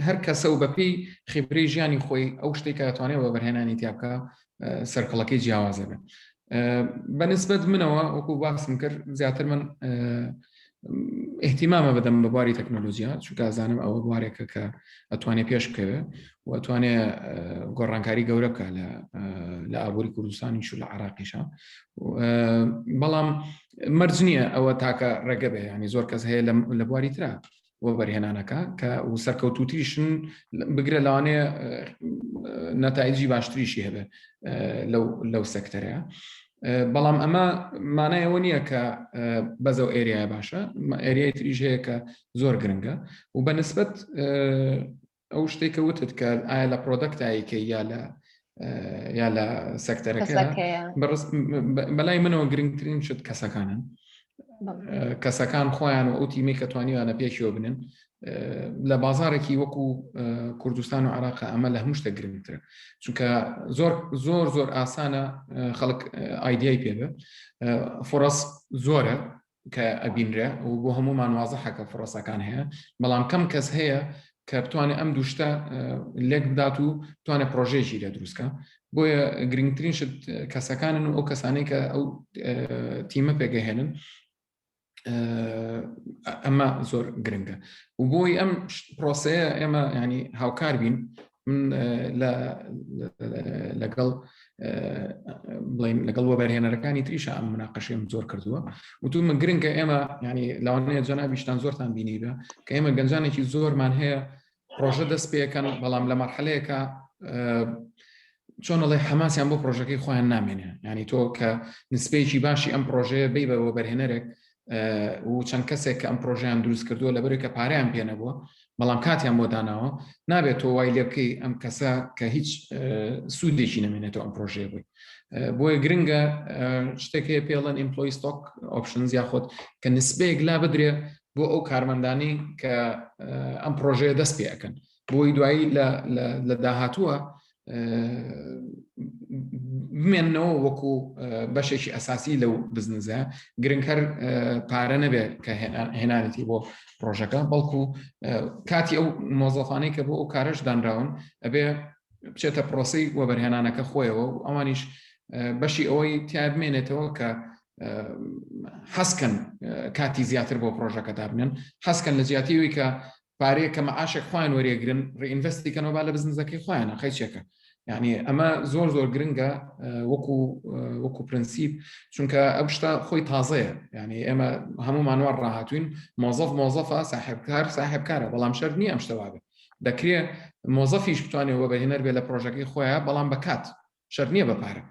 هەر کەسە و بەپی خبرەی ژیانی خۆی ئەو شتێک کە دەتوانێت بە بەرهێنانی تیا بکە سەرکەڵەکەی جیاوازە بێت. بەنسبەت منەوە وەکو باسم کرد زیاتر من احتیمامە بدەم بە بواری تەکنۆلۆژیا، چونکە ئازانم ئەوە بوارێکە کە ئەتوانێت پێش بکەوێ و ئەتوانێت گۆڕانکاری گەورە بکە لە ئابووری کوردستانیش و لە عێراقیشە. بەڵام مەرج نییە ئەوە تاکە ڕێگە بێ، ینی زۆر کەس هەیە لە بواری ترا وە بەرهێنانەکە کە و سەرکەوتوتریشن بگرە لەوانەیە نەتایجی باشتریشی هەبێ لەو سەکتەرەیە. بەڵام ئەمە مانایەوە نییە کە بەزە و ئێریای باشە، ئێریای تریژ هەیە کە زۆر گرنگە و بەنسبەت ئەو شتێکە وتت کە ئایا لە پرۆدەکتایکە یا لە سەکتەرەکە بەلای منەوە گرنگترین شت کەسەکانن. کەسەکان خۆیان و ئەو تیمەی کە توانیوانە پێشیەوە بنن لە بازارێکی وەکو کوردستان و عێراق ئەمە لە هەموو شتە گرنگترە، چونکە زۆر ئاسانە خەڵک ئایدیای پێبێ، فڕەس زۆرە کە ئەبینرێ و بۆ هەمومان وازەحەکە فڕەسەکان هەیە، بەڵام کەم کەس هەیە کە بتوانێت ئەم دووشتە لێک بدات و بتوانێت پرۆژێکی لێ دروستکە. بۆیە گرنگترین شت کەسەکانن و ئەو کەسانەی کە ئەو تیمە پێگەهێنن ئەمە زۆر گرنگە و بۆی ئەم پرۆسەیە ئێمە ینی هاوکار بین. من لەگەڵ وەبەرهێنەرەکانی تریشە ئەم مناقەشەم زۆر کردووە و تو من گرنگە ئێمە ینی لاوانەیە جەنابیشتان زۆرتان بینی بە کە ئێمە گەنجانێکی زۆرمان هەیە پرۆژە دەست پێەکەن، بەڵام لە مەرحەلەیەکە چۆنەڵێ حەماسیان بۆ پرۆژەکەی خۆیان نامێنێ، ینی تۆ کە نسبەیەکی باشی ئەم پرۆژەیە بی بە وەبەرهێنەرێک و چەند کەسێک کە ئەم پرۆژیان دروست کردووە لەبەرێک کە پارەیان پێ نەبووە بەڵام کاتیان بۆ داناوە نابێت تۆ وای لێ بکەی ئەم کەسە کە هیچ سوودێکی نەمێنێتەوە ئەم پرۆژەیە بووی. بۆیە گرنگە شتێکی پێڵەن ئیمپلۆی ستۆک ئۆپشنز یاخۆت کە نسبەیەک لا بدرێ بۆ ئەو کارمەندانی کە ئەم پرۆژەیە دەست پێ ئەەکەن، بۆی دوایی لە داهاتووە بمێنەوە وەکو بەشێکی ئەساسی لەو بزنزە. گرنگ هەر پارە نەبێت کە هێنانێتی بۆ پرۆژەکە، بەڵکو کاتی ئەو مۆزەفانەی کە بۆ ئەو کارش دانراون ئەبێ بچێتە پرۆسی وەبەرهێنانەکە خۆیەوە و ئەوانیش بەشی ئەوەی تیا بمێنێتەوە کە حەسکەن کاتی زیاتر بۆ پرۆژەکە دابنن، حەسکەن لە زیاتیوی کە پارەیە کە مەعاشێک خۆیان وەرێگرن ڕئینڤستیکەنەوە با لە بزنسەکەی خۆیانە خەیچێکە. یعنی ئەمە زۆر گرنگە وەکو پرەنسیپ، چونکە ئەو شتە خۆی تازەیە، یعنی ئێمە هەمومانوار ڕاهاتوین مۆزەفە ساحبکارە، بەڵام شەر نییە ئەم شتەوا بێت. دەکرێت مۆزەفیش بتوانێت وەبەرهێنەر بێت لە پرۆژەکەی خۆیان، بەڵام بە کات شەر نییە بە پارە.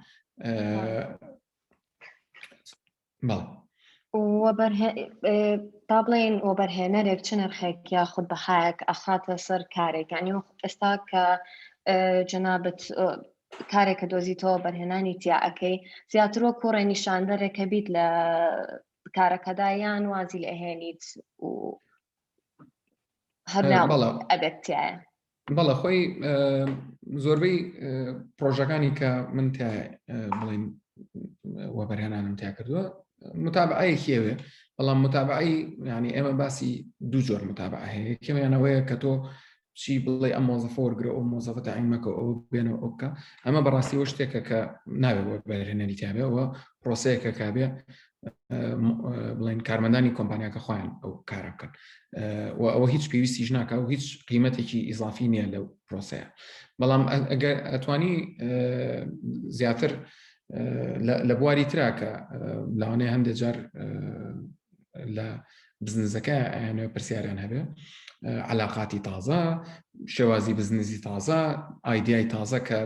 تا بڵێن وەبەرهێنەرێک چ نرخێک یاخود بەهایەک ئەخاتە سەر کارێک، یعنی ئێستا کە جەنابەت کارێکە دۆزیتەوە بەرهێنانی تیاەکەی زیاتر وەکو ڕێنیشاندەرێکە بیت لە کارەکەدا یان وازی لە ئەهێنیت و هەر ئەبێت تایە؟ بەڵە خۆی زۆربەی پرۆژەکانی کە من بڵین وەبەرهێنانم تیا کردووە متابعەیە کێوێ، بەڵام متابعی ینی ئێمە باسی دوو جۆر متابعە هەیە. کێمەیانەوەیە کە تۆ چی بڵێ ئەم مۆزەفە وەرگرە ئەو مۆزەفە تاعینمەکە ئەو بێنەوە ئەو بکە، ئەمە بەڕاستیەوە شتێکە کە نابێت وەبەرهێنەری تیابێەوە پرۆسەیەکە کابێ بڵێن کارمەندانی کۆمپانیاکە خۆیان ئەو کارە بکەن و ئەوە هیچ پێویستیش ناکە و هیچ قیمەتێکی ئیزافی نییە لەو پرۆسەیە. بەڵام ئەگەر ئەتوانی زیاتر لە بواری تراکە لاوانەیە هەندێک جار لە بزنسەکە ئەیانەوە پرسیاریان هەبێ، علاقاتی تازە، شێوازی بزنسی تازە، ئایدیای تازە کە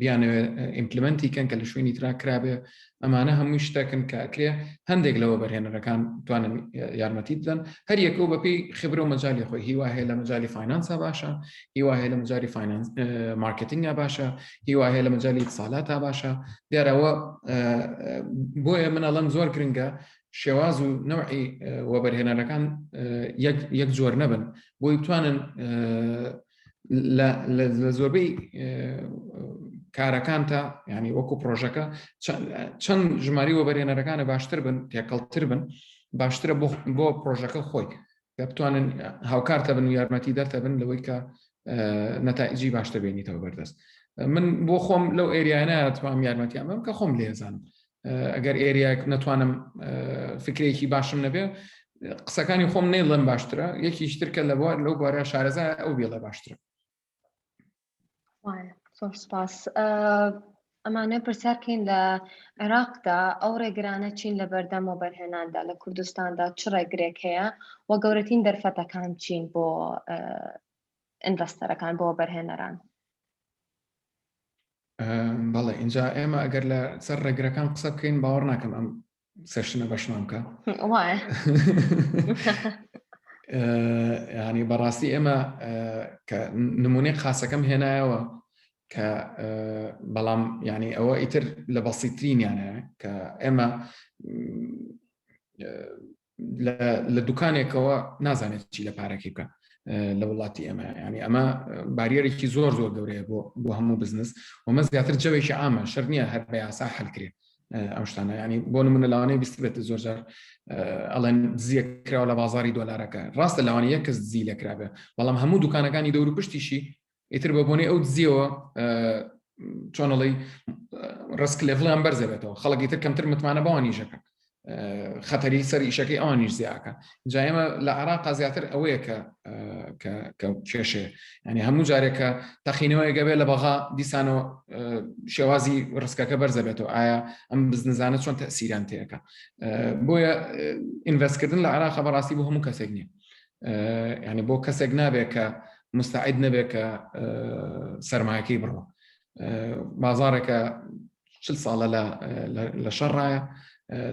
بیانەوێ ئیمپلمنتی کەن کە لە شوێنی ترا کرابێ، ئەمانە هەمووی شتێکن کە ئەکرێ هەندێک لەوە بەرهێنەرەکان توانن یارمەتی بدەن، هەر یەکەو بەپێی خبرە و مەجای خۆی. هیوا هەیە لە مەجای فاینانسا باشە، هیوا هەیە لە مەجای مارکتینگا باشە، هیوا هەیە لە مەجای اتصالاتا باشە. دیارەوە بۆیە من ئەڵەم زۆر گرنگە شێواز و نەوعی وەبەرهێنەرەکان یەک جۆر نەبن، بۆی بتوانن لە زۆربەی کارەکان تا ینی وەکو پرۆژەکە چەند ژماری وەبەرهێنەرەکانە باشتر بن، تێکەڵتر بن، باشترە بۆ پرۆژەکە خۆی. کە بتوانن هاوکارتە بن و یارمەتیدەرتە بن لەوەی کە نەتائجی باشتر بێنیتەوە بەردەست. من بۆ خۆم لەو ئێریانە توانم یارمەتیان بم کە خۆم لێزانم. ئەگەر ئێریاک نەتوانم فکرێکی باشم نەبێ قسەکانی خۆم نێڵم باشترە یەکیشتر کە لەو بارە شارەزا ئەو بێڵە باشترە. زۆر سپاس. ئەمانە پرسیارکەین لە عێراقدا ئەو ڕێگرانە چین لە بەردەمەوە بەرهێناندا لە کوردستاندا چ ڕێگرێک هەیە و گەورەترین دەرفەتەکان چین بۆ ئینڤەستەرەکان بۆ بەرهێنەران؟ بەڵێ اینجا ئێمە ئەگەر لە سەر ڕێگرەکان قسە بکەین باوەڕ ناکەم ئەم سەرشنە بەشمان بکە. ینی بەڕاستی ئێمە کە نمونەی خاسەکەم هێنایەوە کە بەڵام ینی ئەوە ئیتر لە بەسیترینیانە کە ئێمە لە دوکانێکەوە نازانێت چی لە پارەکەی بکە لە وڵاتی ئێمە ینی ئەمە باریەرێکی زۆر گەورەیە بۆ هەموو بزنس ومە زیاتر جەوێکی ئامە شەر نییە هەر بە یاسا حەلکرێت ئەم شتانە ینی بۆ نمونە لەوانەیە بیست بێت زۆرجار ئەڵێن دزیەکراوە لە بازاری دۆلارەکە ڕاستە لەوانەیە یەک کەس دزی لەکرابێ بەڵام هەموو دوکانەکانی دەور و پشتیشی ئیتر بە بۆنەی ئەو دزیەوە چۆنەڵی ڕسک لێڤڵیان بەرزەبێتەوە خەڵک ئیتر کەمتر متمانە بەوانیژەکە خەتەری سەر ئیشەکەی ئەوانیش زیاکە. جا ئێمە لە عێراقا زیاتر ئەوەیە کە کێشێ ینی هەموو جارێکە تەخینەوەیەگە بێت لە بەغا دیسانەوە شێوازی ڕسکەکە بەرزەبێتەوە ئایا ئەم بزنزانە چۆن تەسیران تێەکە. بۆیە ئینڤستکردن لە عێراقا بەڕاستی بۆ هەموو کەسێک نییە ینی بۆ کەسێک نابێت کە مستعد نەبێت کە سەرمایەکەی بڕوە. بازارێکە 40 ساڵە لە شەڕایە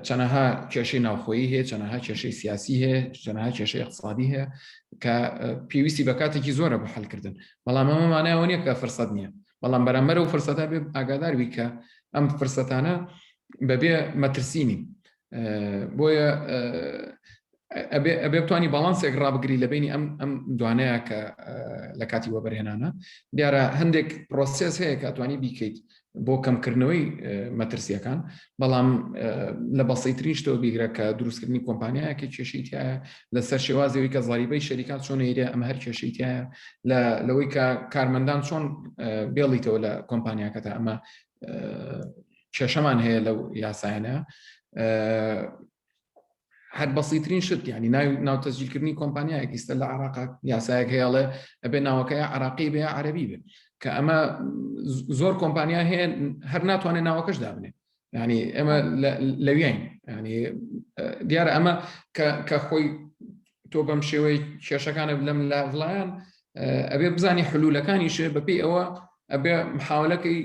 چەنەها کێشەی ناوخۆیی هەیە چەنەها کێشەی سیاسی هەیە چەنەها کێشەی اقتصادی هەیە کە پێویستی بە کاتێکی زۆرە بۆ حەلکردن بەڵام ئەمە مانایەوە نییە کە فرسەت نییە بەڵام بەرامبەر و فرسەتە بێ ئاگاداروی کە ئەم فرسەتانە بەبێ مەترسینی بۆیە ئەبێ بتوانی باڵانسێک ڕابگری لە بینی ئەم دوانەیە کە لە کاتی وەبەرهێنانە دیارە هەندێک پرۆسس هەیە کە ئەتوانی بیکەیت بۆ کەمکردنەوەی مەترسیەکان بەڵام لە بەسیترین شتەوە بیگرە کە دروستکردنی کۆمپانیایەکی کێشەیتایە لەسەر شێوازەوەی کە زاریبەی شەریکات چۆن هێرە ئەمە هەر کێشەیتایە لەوەی کە کارمەندان چۆن بێڵیتەوە لە کۆمپانیاکەتە ئەمە کێشەمان هەیە لەو یاسایانە. هەر بەسیترین شت ینی ناو تەسجیلکردنی کۆمپانیایەکی ئێستا لە عێراق یاسایەک هەیەڵێ ئەبێ ناوەکەی عێراقی بێ عەرەبی بێ کە ئەمە زۆر کۆمپانیا هەیە هەر ناتوانێت ناوەکەش دابنێ ینی ئێمە لەویین ینی دیارە ئەمە کە خۆی تۆ بەم شێوەی کێشەکانە لەم لاڤڵایان ئەبێ بزانی حلولەکانیشێ بەپێی ئەوە ئەبێ محاولەکەی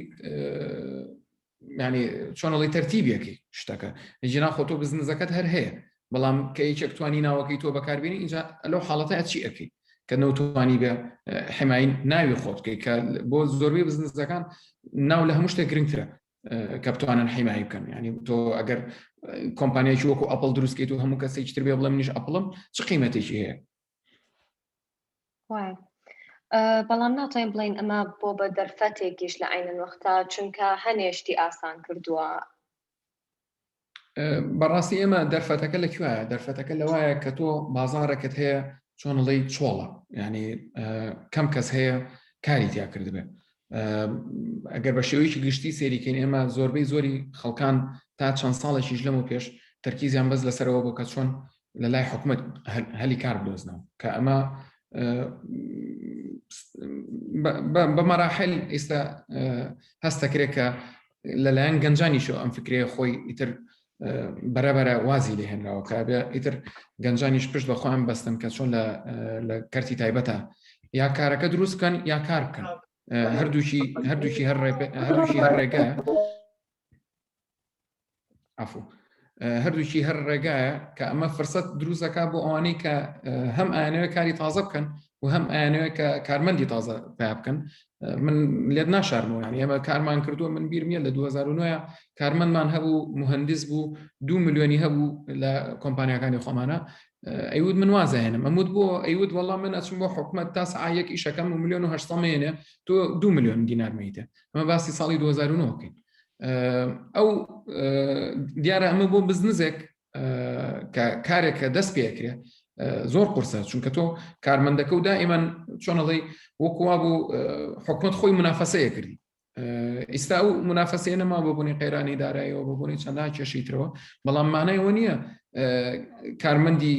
ینی چۆنەڵی تەرتیبیەکەی شتەکە جنا خۆ تۆ بزنسەکەت هەر هەیە بەڵام کە یەکێک توانی ناوەکەی تۆ بەکاربیێنی اینجا لەو حاڵەتە چی ئەەکەی کە نەوتوانی بێ حماین ناوی خۆتکەی کە بۆ زۆربەی بزنسەکان ناو لە هەموو شتێک گرنگترە کە بتوانن حیمایی بکەن ینی تۆ ئەگەر کۆمپانیایکی وەکو ئەپڵ دروستکەیت و هەموو کەسێکی تر بێ بڵێ منیش ئەپڵم چ قیمەتێکی هەیە بەڵام ناتوانین بڵین ئەمە بۆ بە دەرفەتێکیش لە عینەن وەختە چونکە هەنێشتی ئاسان کردووە. بەڕاستی ئێمە دەرفەتەکە لەکوایە دەرفەتەکە لەوایە کە تۆ بازارێکت هەیە چۆنڵی چۆڵە ینی کەم کەس هەیە کاری تیا کردبێ ئەگەر بە شێوەیەکی گشتی سێریکەین ئێمە زۆربەی زۆری خەڵکان تا چەند ساڵێکیش لەم و پێش تەرکیزیان بەس لەسەرەوە بۆ کە چۆن لە لای حکومەت هەلی کار بدۆزنەوە کە ئەمە بە مەراحل ئێستا هەستەکرێت کە لەلایەن گەنجانیشەوە ئەم فکرەیە خۆی ئیتر بەرەبەرە وازی لێ هێنراوە کە بێ ئیتر گەنجانیش پشت بە خۆیان بەستن کە چۆن لە کەرتی تایبەتە یا کارەکە دروست بکەن یا کار بکەن هەردووکی هەر ڕێگایە عەفو هەردووکی هەر ڕێگایە کە ئەمە فرسەت دروستەکە بۆ ئەوانەی کە هەم ئایانەوە کاری تازە بکەن و هەم ئایانەوە کە کارمەندی تازە پیا بکەن. من لێت ناشارمەوە ینی ئێمە کارمان کردووە من بیرمیە لە 2009 کارمەندمان هەبوو مهندس بوو 2 ملیۆنی هەبوو لە کۆمپانیاکانی خۆمانە ئەیود من وازەهێنم ئەمود بۆ ئەیود وەڵام من ئەچم بۆ حکومەت تا سعایەک ئیشەکەم 1.8 ملیۆن تۆ 2 ملیۆن دینار مەیتە ئەمە باسی ساڵی 2009 بکەین. ئەو دیارە ئەمە بۆ بزنسێک کە کارێکە دەست پێکرێ زۆر قورسە چونکە تۆ کارمەندەکە و دائیمەن چۆنەڵی وەکووا بوو حکومت خۆی منافەسەیە کردی ئێستا ئەو منافەسەیە نەما بۆ بوونی قەیرانی داراییەوە بۆ بوونی چەندە کێشیترەوە بەڵام مانایەوە نییە کارمەندی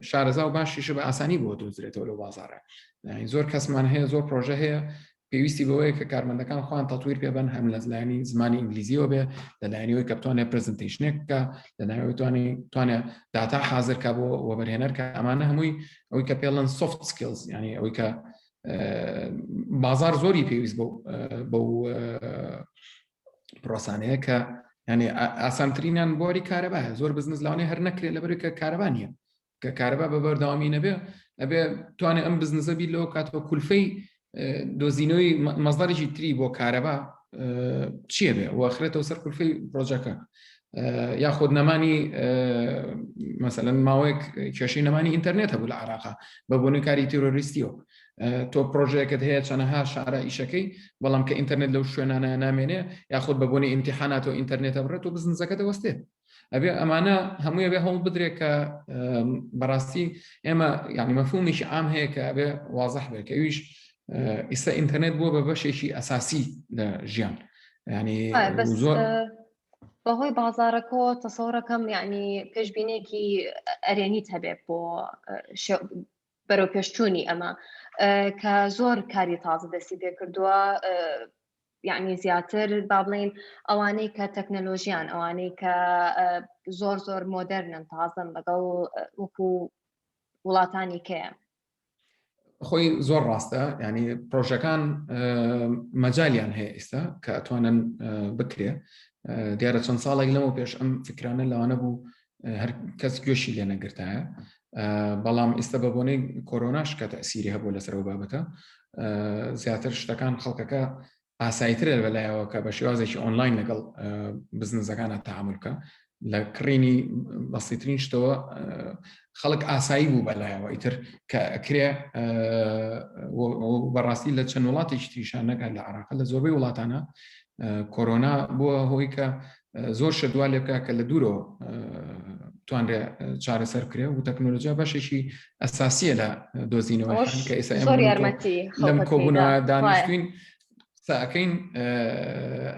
شارەزا و باشیشە بە ئاسانی بۆ دۆزرێتەوە لەو بازارە زۆر کەسمان هەیە زۆر پرۆژە هەیە پێویستی بەوەیە کە کارمەندەکان خۆیان تەطویر پێبن هەم لە لایەنی زمانی ئینگلیزیەوە بێ لەلایەنەوەی کە بتوانێت پرزنتیشنێک بکە لەلایەنەوەی توانێت داتا حازرکە بۆ وەبەرهێنەر کە ئەمانە هەمووی ئەوەی کە پێڵەن سوفت سکیلز یعنی ئەوەی کە بازار زۆری پێویست بەو پرۆسانەیە کە ینی ئاسانترینیان بۆری کارەبایە زۆر بزنس لەوانەیە هەر نەکرێت لەبەرەوەی کە کارەبا نییە کە کارەبا بە بەردەوامی نەبێ ئەبێ توانێت ئەم بزنسە بیت لەوە کاتەوە کولفەی دۆزینەوەی مەزدەرێکی تری بۆ کارەبا چییە بێ وەخرێتەوە سەر کولفەی پرۆژەکە یاخود نەمانی مەسەلەن ماوەیەک کێشەی نەمانی ئینتەرنێت هەبوو لە عێراقا بە بۆنەی کاری تێرۆریستیەوە تۆ پرۆژەیەکت هەیە چەندەها شارە ئیشەکەی بەڵام کە ئینتەرنێت لەو شوێنانە نامێنێ یاخود بە بۆنەی ئیمتیحاناتەوە ئینتەرنێتە بڕێت و بزنسەکە دەوەستێت ئەبێ ئەمانە هەموویە بێ هەوڵ بدرێت کە بەڕاستی ئێمە یعنی مەفهومیشی عام هەیە کە ئەبێ وازەح بێت کە ئەویش ئێستا ئینتەرنێت بووە بە بەشێکی ئەساسی لە ژیان ینی زۆر بەهۆی بازارەکەەوە تەسەوڕەکەم یعنی پێشبینێکی ئەرێنیت هەبێت بۆ بەرەو پێشچوونی ئەمە کە زۆر کاری تازە دەستی پێ کردووە یعنی زیاتر با بڵێن ئەوانەی کە تەکنەلۆژیان ئەوانەی کە زۆر مۆدرنن تازن لەگەڵ وەکو وڵاتانی کەیە خۆی زۆر ڕاستە ینی پرۆژەکان مەجالیان هەیە ئێستا کە ئەتوانن بکرێ دیارە چەند ساڵێک لەمە پێش ئەم فکرانە لەوانە بوو هەر کەس گوێشی لێ نەگرتایە بەڵام ئێستا بە بۆنەی کۆرۆناش کە تەسیری هەبوو لەسەر ئەو بابەتە زیاتر شتەکان خەڵکەکە ئاساییترە بەلایەوە کە بە شێوازێکی ئۆنلاین لەگەڵ بزنسەکانە تەعامل بکە لە کڕینی بەسیترین شتەوە خەڵک ئاسایی بوو بەلایەوە ئیتر کە ئەکرێ بەڕاستی لە چەند وڵاتێکی تریشان نەکات لە عێراق لە زۆربەی وڵاتانە کۆرۆنا بووە هۆی کە زۆر شەدوا لێ بکە کە لە دوورەوە توانرێ چارەسەر بکرێ و تەکنۆلۆژیا بەشێکی ئەساسیە لە دۆزینەوەی کە ئێستا لەم کۆبوونە دانیشتوین ساکەین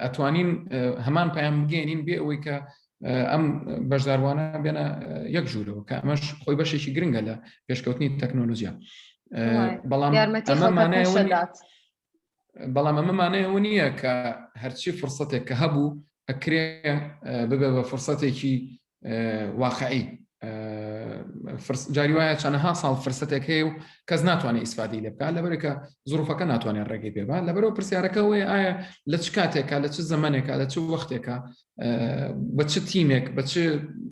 ئەتوانین هەمان پایان بگەێنین بێ ئەوەی کە ئەم بەشداروانە بێنە یەک ژوورەوە کە ئەمەش خۆی بەشێکی گرنگە لە پێشکەوتنی تەکنۆلۆژیا بەڵام ئەمە مانایەوە نییە کە هەرچی فرسەتێک کە هەبوو ئەکرێ ببێ بە فرسەتێکی واقعی جاری وایە چەندەها ساڵ فرسەتێک هەیە و کەس ناتوانێت ئیسفادی لێ بکات لەبەرێکە زروفەکە ناتوانێت ڕێگەی پێ بات لەبەرەوە پرسیارەکەەوەی ئایا لە چ کاتێکە لە چ زەمانێکە لە چ وەختێکە بە چ تیمێک بە چ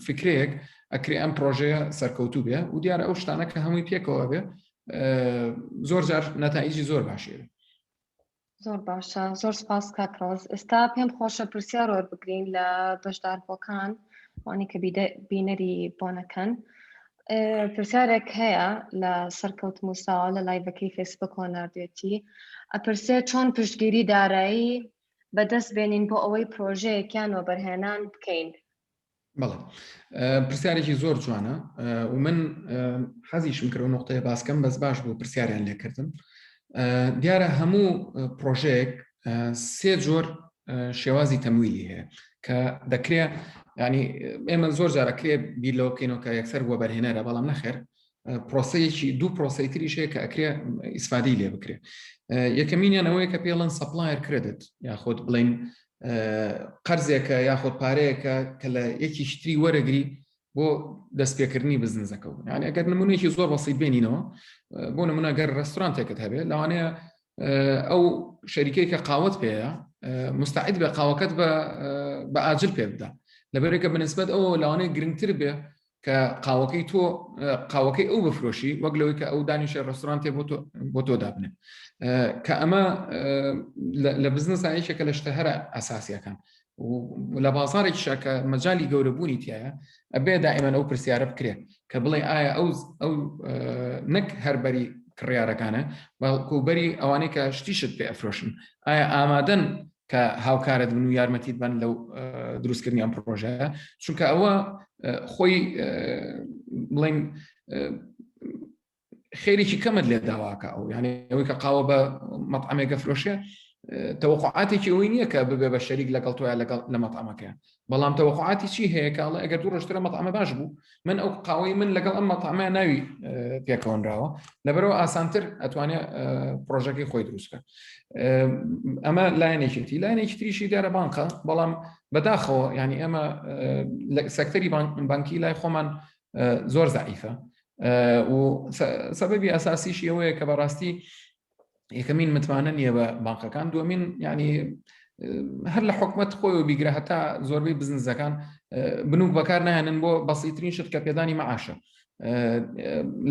فکرەیەک ئەکرێ ئەم پرۆژەیە سەرکەوتوو بێ و دیارە ئەو شتانە کە هەمووی پێکەوە بێ زۆر جار نەتایجی زۆر باشێت زۆر باشە زۆر سپاس کاکڕۆز ئێستا پێم خۆشە پرسیار وەربگرین لە بەشداربووەکان وانی کە بینەری بۆنەکەن پرسیارێک هەیە لە سەرکەوت موساوە لە لایڤەکەی فێسبوک ناردێتی ئەپرسێ چۆن پشتگیری دارایی بەدەست بێنین بۆ ئەوەی پرۆژەیەکیان وەبەرهێنان بکەین بەڵێ پرسیارێکی زۆر جوانە و من حەزیشم کردەوە نقطەیە باسکەم بەس باش بوو پرسیاریان لێکردم دیارە هەموو پرۆژەیەک سێ جۆر شێوازی تەمویلی هەیە کە دەکرێت ینی ئێمە زۆر جارەکرێ بیرلەوە بکەینەوە کە یەکسەر وەبەرهێنەرە بەڵام نەخێر پرۆسەیەکی دوو پرۆسەی تریش هەیە کە ئەکرێ ئیسفادی لێ بکرێ یەکەمینیان ئەوەیە کە پێڵەن سەپلایر کرێدت یاخود بڵین قەرزێکە یاخود پارەیەکە کە لە یەکی شتری وەرەگری بۆ دەستپێکردنی بزنسەکە یعنی ئەگەر نمونەیەکی زۆر بەسیط بێنینەوە بۆ نمونە گەر ڕێستۆرانتێکت هەبێت لەوانەیە ئەو شەریکەی کە قاوەت پێەیە مستعد بێ قاوەکەت بە ئاجل پێ بدە لەبەرێکە بەنسبەت ئەوە لەوانەیە گرنگتر بێ کە قاوەکەی تۆ قاوەکەی ئەو بفرۆشی وەک لەوەی کە ئەو دانیشە ڕێستۆرانتێ بۆ تۆ دابنێ کە ئەمە لە بزنسایەکە لە شتە هەرە ئەساسیەکان لە بازارێکیشە کە مەجالی گەورەبوونی تایە ئەبێ دائیمەن ئەو پرسیارە بکرێ کە بڵێ ئایا ئەو نەک هەربەری کڕیارەکانە بەڵکوبەری ئەوانەی کە شتیشت پێ ئەفرۆشن ئایا ئامادەن کە هاوکارت بن و یارمەتیت بن لەو دروستکردنی ئەم پرۆژەیە چونکە ئەوە خۆی بڵێن خێریکی کەمت لێ داواکە ئەو یعنی ئەوەی کە قاوە بە مەطعمێکە فرۆشێ تەوەقعاتێکی ئەوەی نییە کە ببێ بە شەریک لەگەڵ تۆیان لەگەڵ لە مەطعمەکەیان بەڵام تەوەقعاتی چی هەیە کاڵە ئەگەر دوو ڕۆژترە مەطعمە باش بوو من ئەو قاوەی من لەگەڵ ئەم مەطعمە ناوی پێکەوەنراوە لەبەرەوە ئاسانتر ئەتوانێت پرۆژەکەی خۆی دروستکە ئەمە لایەنێکێتی لایەنێکی تریشی دیارە بانکە بەڵام بەداخەوە ینی ئەمە سەکتەری بانکی لای خۆمان زۆر زعیفە و سەبەبی ئەساسیشی ئەوەیە کە بەڕاستی یەکەمین متمانە نییە بە بانکەکان دووەمین ینی هەر لە حکومەت خۆی و بیگرە هەتا زۆربەی بزنسەکان بنوک بەکار نایەنن بۆ بەسیترین شت کە پێدانی مەعاشە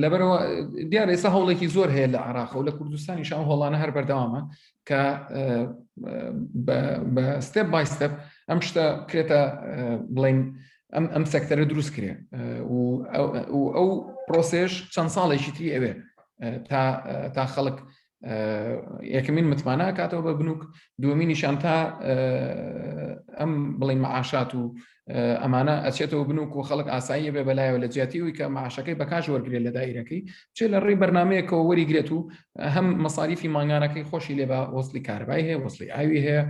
لەبەرەوە دیارە ئێستا هەوڵێکی زۆر هەیە لە عێراق و لە کوردستانی شاو هەوڵانە هەر بەردەوامە کە بە ستێپ بای ستێپ ئەم شتە کرێتە بڵین ئەم سەکتەرە دروست کرێ و ئەو پرۆسێش چەند ساڵێکی تری ئەوێ تا خەڵک یەکەمین متمانە کاتەوە بە بنوک دووەمینیشان تا ئەم بڵین مەعاشات و ئەمانە ئەچێتەوە بنوک و خەڵک ئاساییە بێ بەلایەوە لە جیاتیەوەی کە مەعاشەکەی بەکاش وەرگێت لە دایرەکەی بچێ لە ڕێی بەرنامەیەکەوە وەریگرێت و هەم مەساریفی مانگانەکەی خۆشی لێ بە وەسڵی کاربای هەیە وەسڵی ئاوی هەیە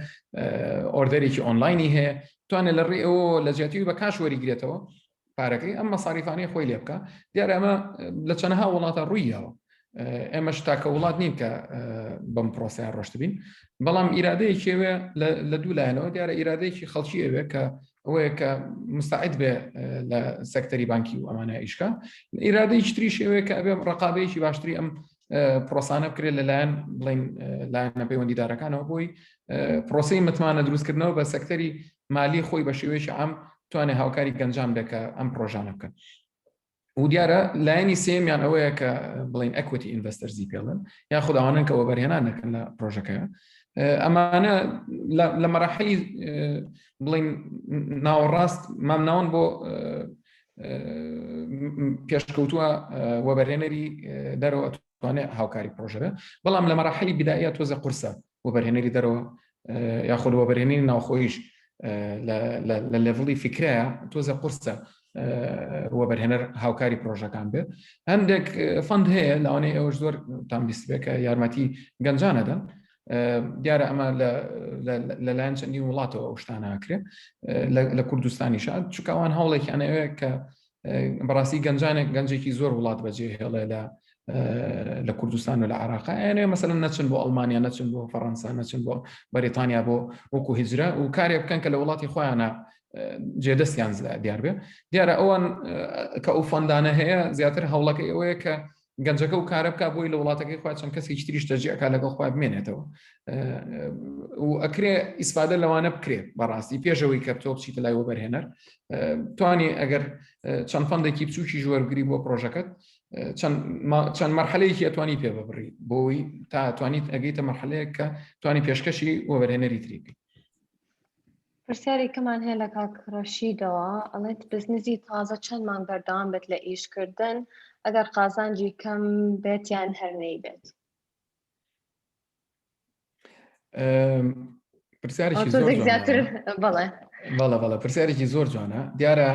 ئۆردەرێکی ئۆنلاینی هەیە توانێت لە ڕێ ئەوە لە جیاتیەوەی بەکاش وەریگرێتەوە پارەکەی ئەم مەساریفانەی خۆی لێ بکە دیارە ئەمە لە چەندەها وڵاتە ڕوویەوە ئێمەش تاکە وڵات نین کە بەم پرۆسیان ڕۆشت بین بەڵام ئیرادەیەکی ئەوێ لە دوو لایەنەوە دیارە ئیرادەیەکی خەڵکی ئەوێ کە ئەوەیە کە مستعد بێ لە سەکتەری بانکی و ئەمانە ئیشکا ئیرادەیەکی تریش ئەوەیە کە ئەبێ ڕقابەیەکی باشتری ئەم پرۆسانە بکرێت لەلایەن بڵین لایەنە پەیوەندیدارەکانەوە بۆی پرۆسەی متمانە دروستکردنەوە بە سەکتەری مالی خۆی بە شێوەیەکی عام توانێت هاوکاری گەنجان بێت کە ئەم پرۆژانە بکەن و دیارە لایەنی سێمیان ئەوەیە کە بڵین ئەکوتی ئینڤەستەرزی پێڵن یا خودداوانن کە وەبەرهێنان دەکەن لە پرۆژەکەیە ئەمانە لە مەراحلی بڵین ناوەڕاست مامناون بۆ پێشکەوتووە وەبەرهێنەری دەرەوە توانێت هاوکاری پرۆژەکە بەڵام لە مەراحلی بیدائیە تۆزە قورسە وەبەرهێنەری دەرەوە یاخود وەبەرهێنەری ناوخۆیش لە لێڤڵی فکرەیە تۆزە قورسە وەبەرهێنەر هاوکاری پرۆژەکان بێت هەندێک فەند هەیە لەوانەیە ئەوەش زۆر تام بیست بێت کە یارمەتی گەنجانەدەن دیارە ئەمە لەلایەن چەندین وڵاتەوە ئەو شتانە ئاکرێت لە کوردستانی شاد چکاوان هەوڵێکیان ئەوەیە کە بەڕاستی گەنجێکی زۆر وڵات بەجێ هێڵێ لە کوردستان و لە عێراق یانێ مەسەلەن نەچن بۆ ئەڵمانیا نەچن بۆ فەڕەنسا نەچن بۆ بەریتانیا بۆ وەکو هیجرە و کارێک بکەن کە لە وڵاتی خۆیانە جێدەستیان دیار بێ دیارە ئەوان کە ئەو فەندانە هەیە زیاتر هەوڵەکەی ئەوەیە کە گەنجەکە و کارە بکە بۆی لە وڵاتەکەی خۆیان چەند کەسێکی تریش دەجێکا لەگەڵ خۆیان بمێنێتەوە و ئەکرێ ئیسفادە لەوانە بکرێت بەڕاستی پێشەوەی کە تۆ بچیتە لای وەبەرهێنەر توانی ئەگەر چەند فەندێکی بچووکی ژوەرگری بۆ پرۆژەکەت چەند مەرحەلەیەکی ئەتوانی پێ ببڕی بۆی تا توانیت ئەگەیتە مەرحەلەیەک کە توانی پێشکەشی وەبەرهێنەری تریبی پرسیاری کەمان هەیە لە کاکڕەشیدەوە ئەڵێت بزنسی تازە چەند مانگ بەردەوام بێت لە ئیشکردن ئەگەر قازانجی کەم بێت یان هەرنەی بێت پرسیارێکی زۆر بەڵێ پرسیارێکی زۆر جوانە دیارە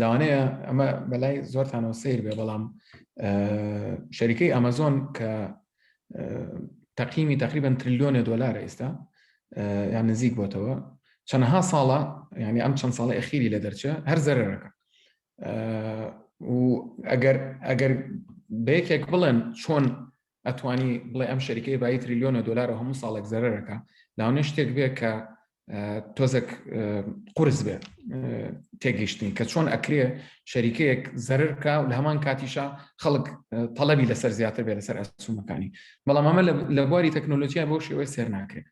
لەوانەیە ئەمە بەلای زۆرتانەوە سیر بێ بەڵام شەریکەی ئەمازۆن کە تەقییمی تقریباً تریلیۆنە دۆلارە ئێستا یان نزیک بۆتەوە چەندەها ساڵە ینی ئەم چەند ساڵی ئەخیری لە دەرچە هەر زەرەرەکە و ئەگەر بەیەکێک بڵێن چۆن ئەتوانی بڵێ ئەم شەریکەی بای تریلیۆنە دۆلارە هەموو ساڵێک زەرەرەکە لاوانێ شتێک بێ کە تۆزێک قورس بێت تێگەیشتنی کە چۆن ئەکرێ شەریکەیەک زەرەرکە و لە هەمان کاتیشە خەڵک تەڵەبی لەسەر زیاتر بێت لەسەر ئەسومەکانی بەڵام ئەمە لە بواری تەکنۆلۆژیا بۆ شێوەیە سێر ناکرێت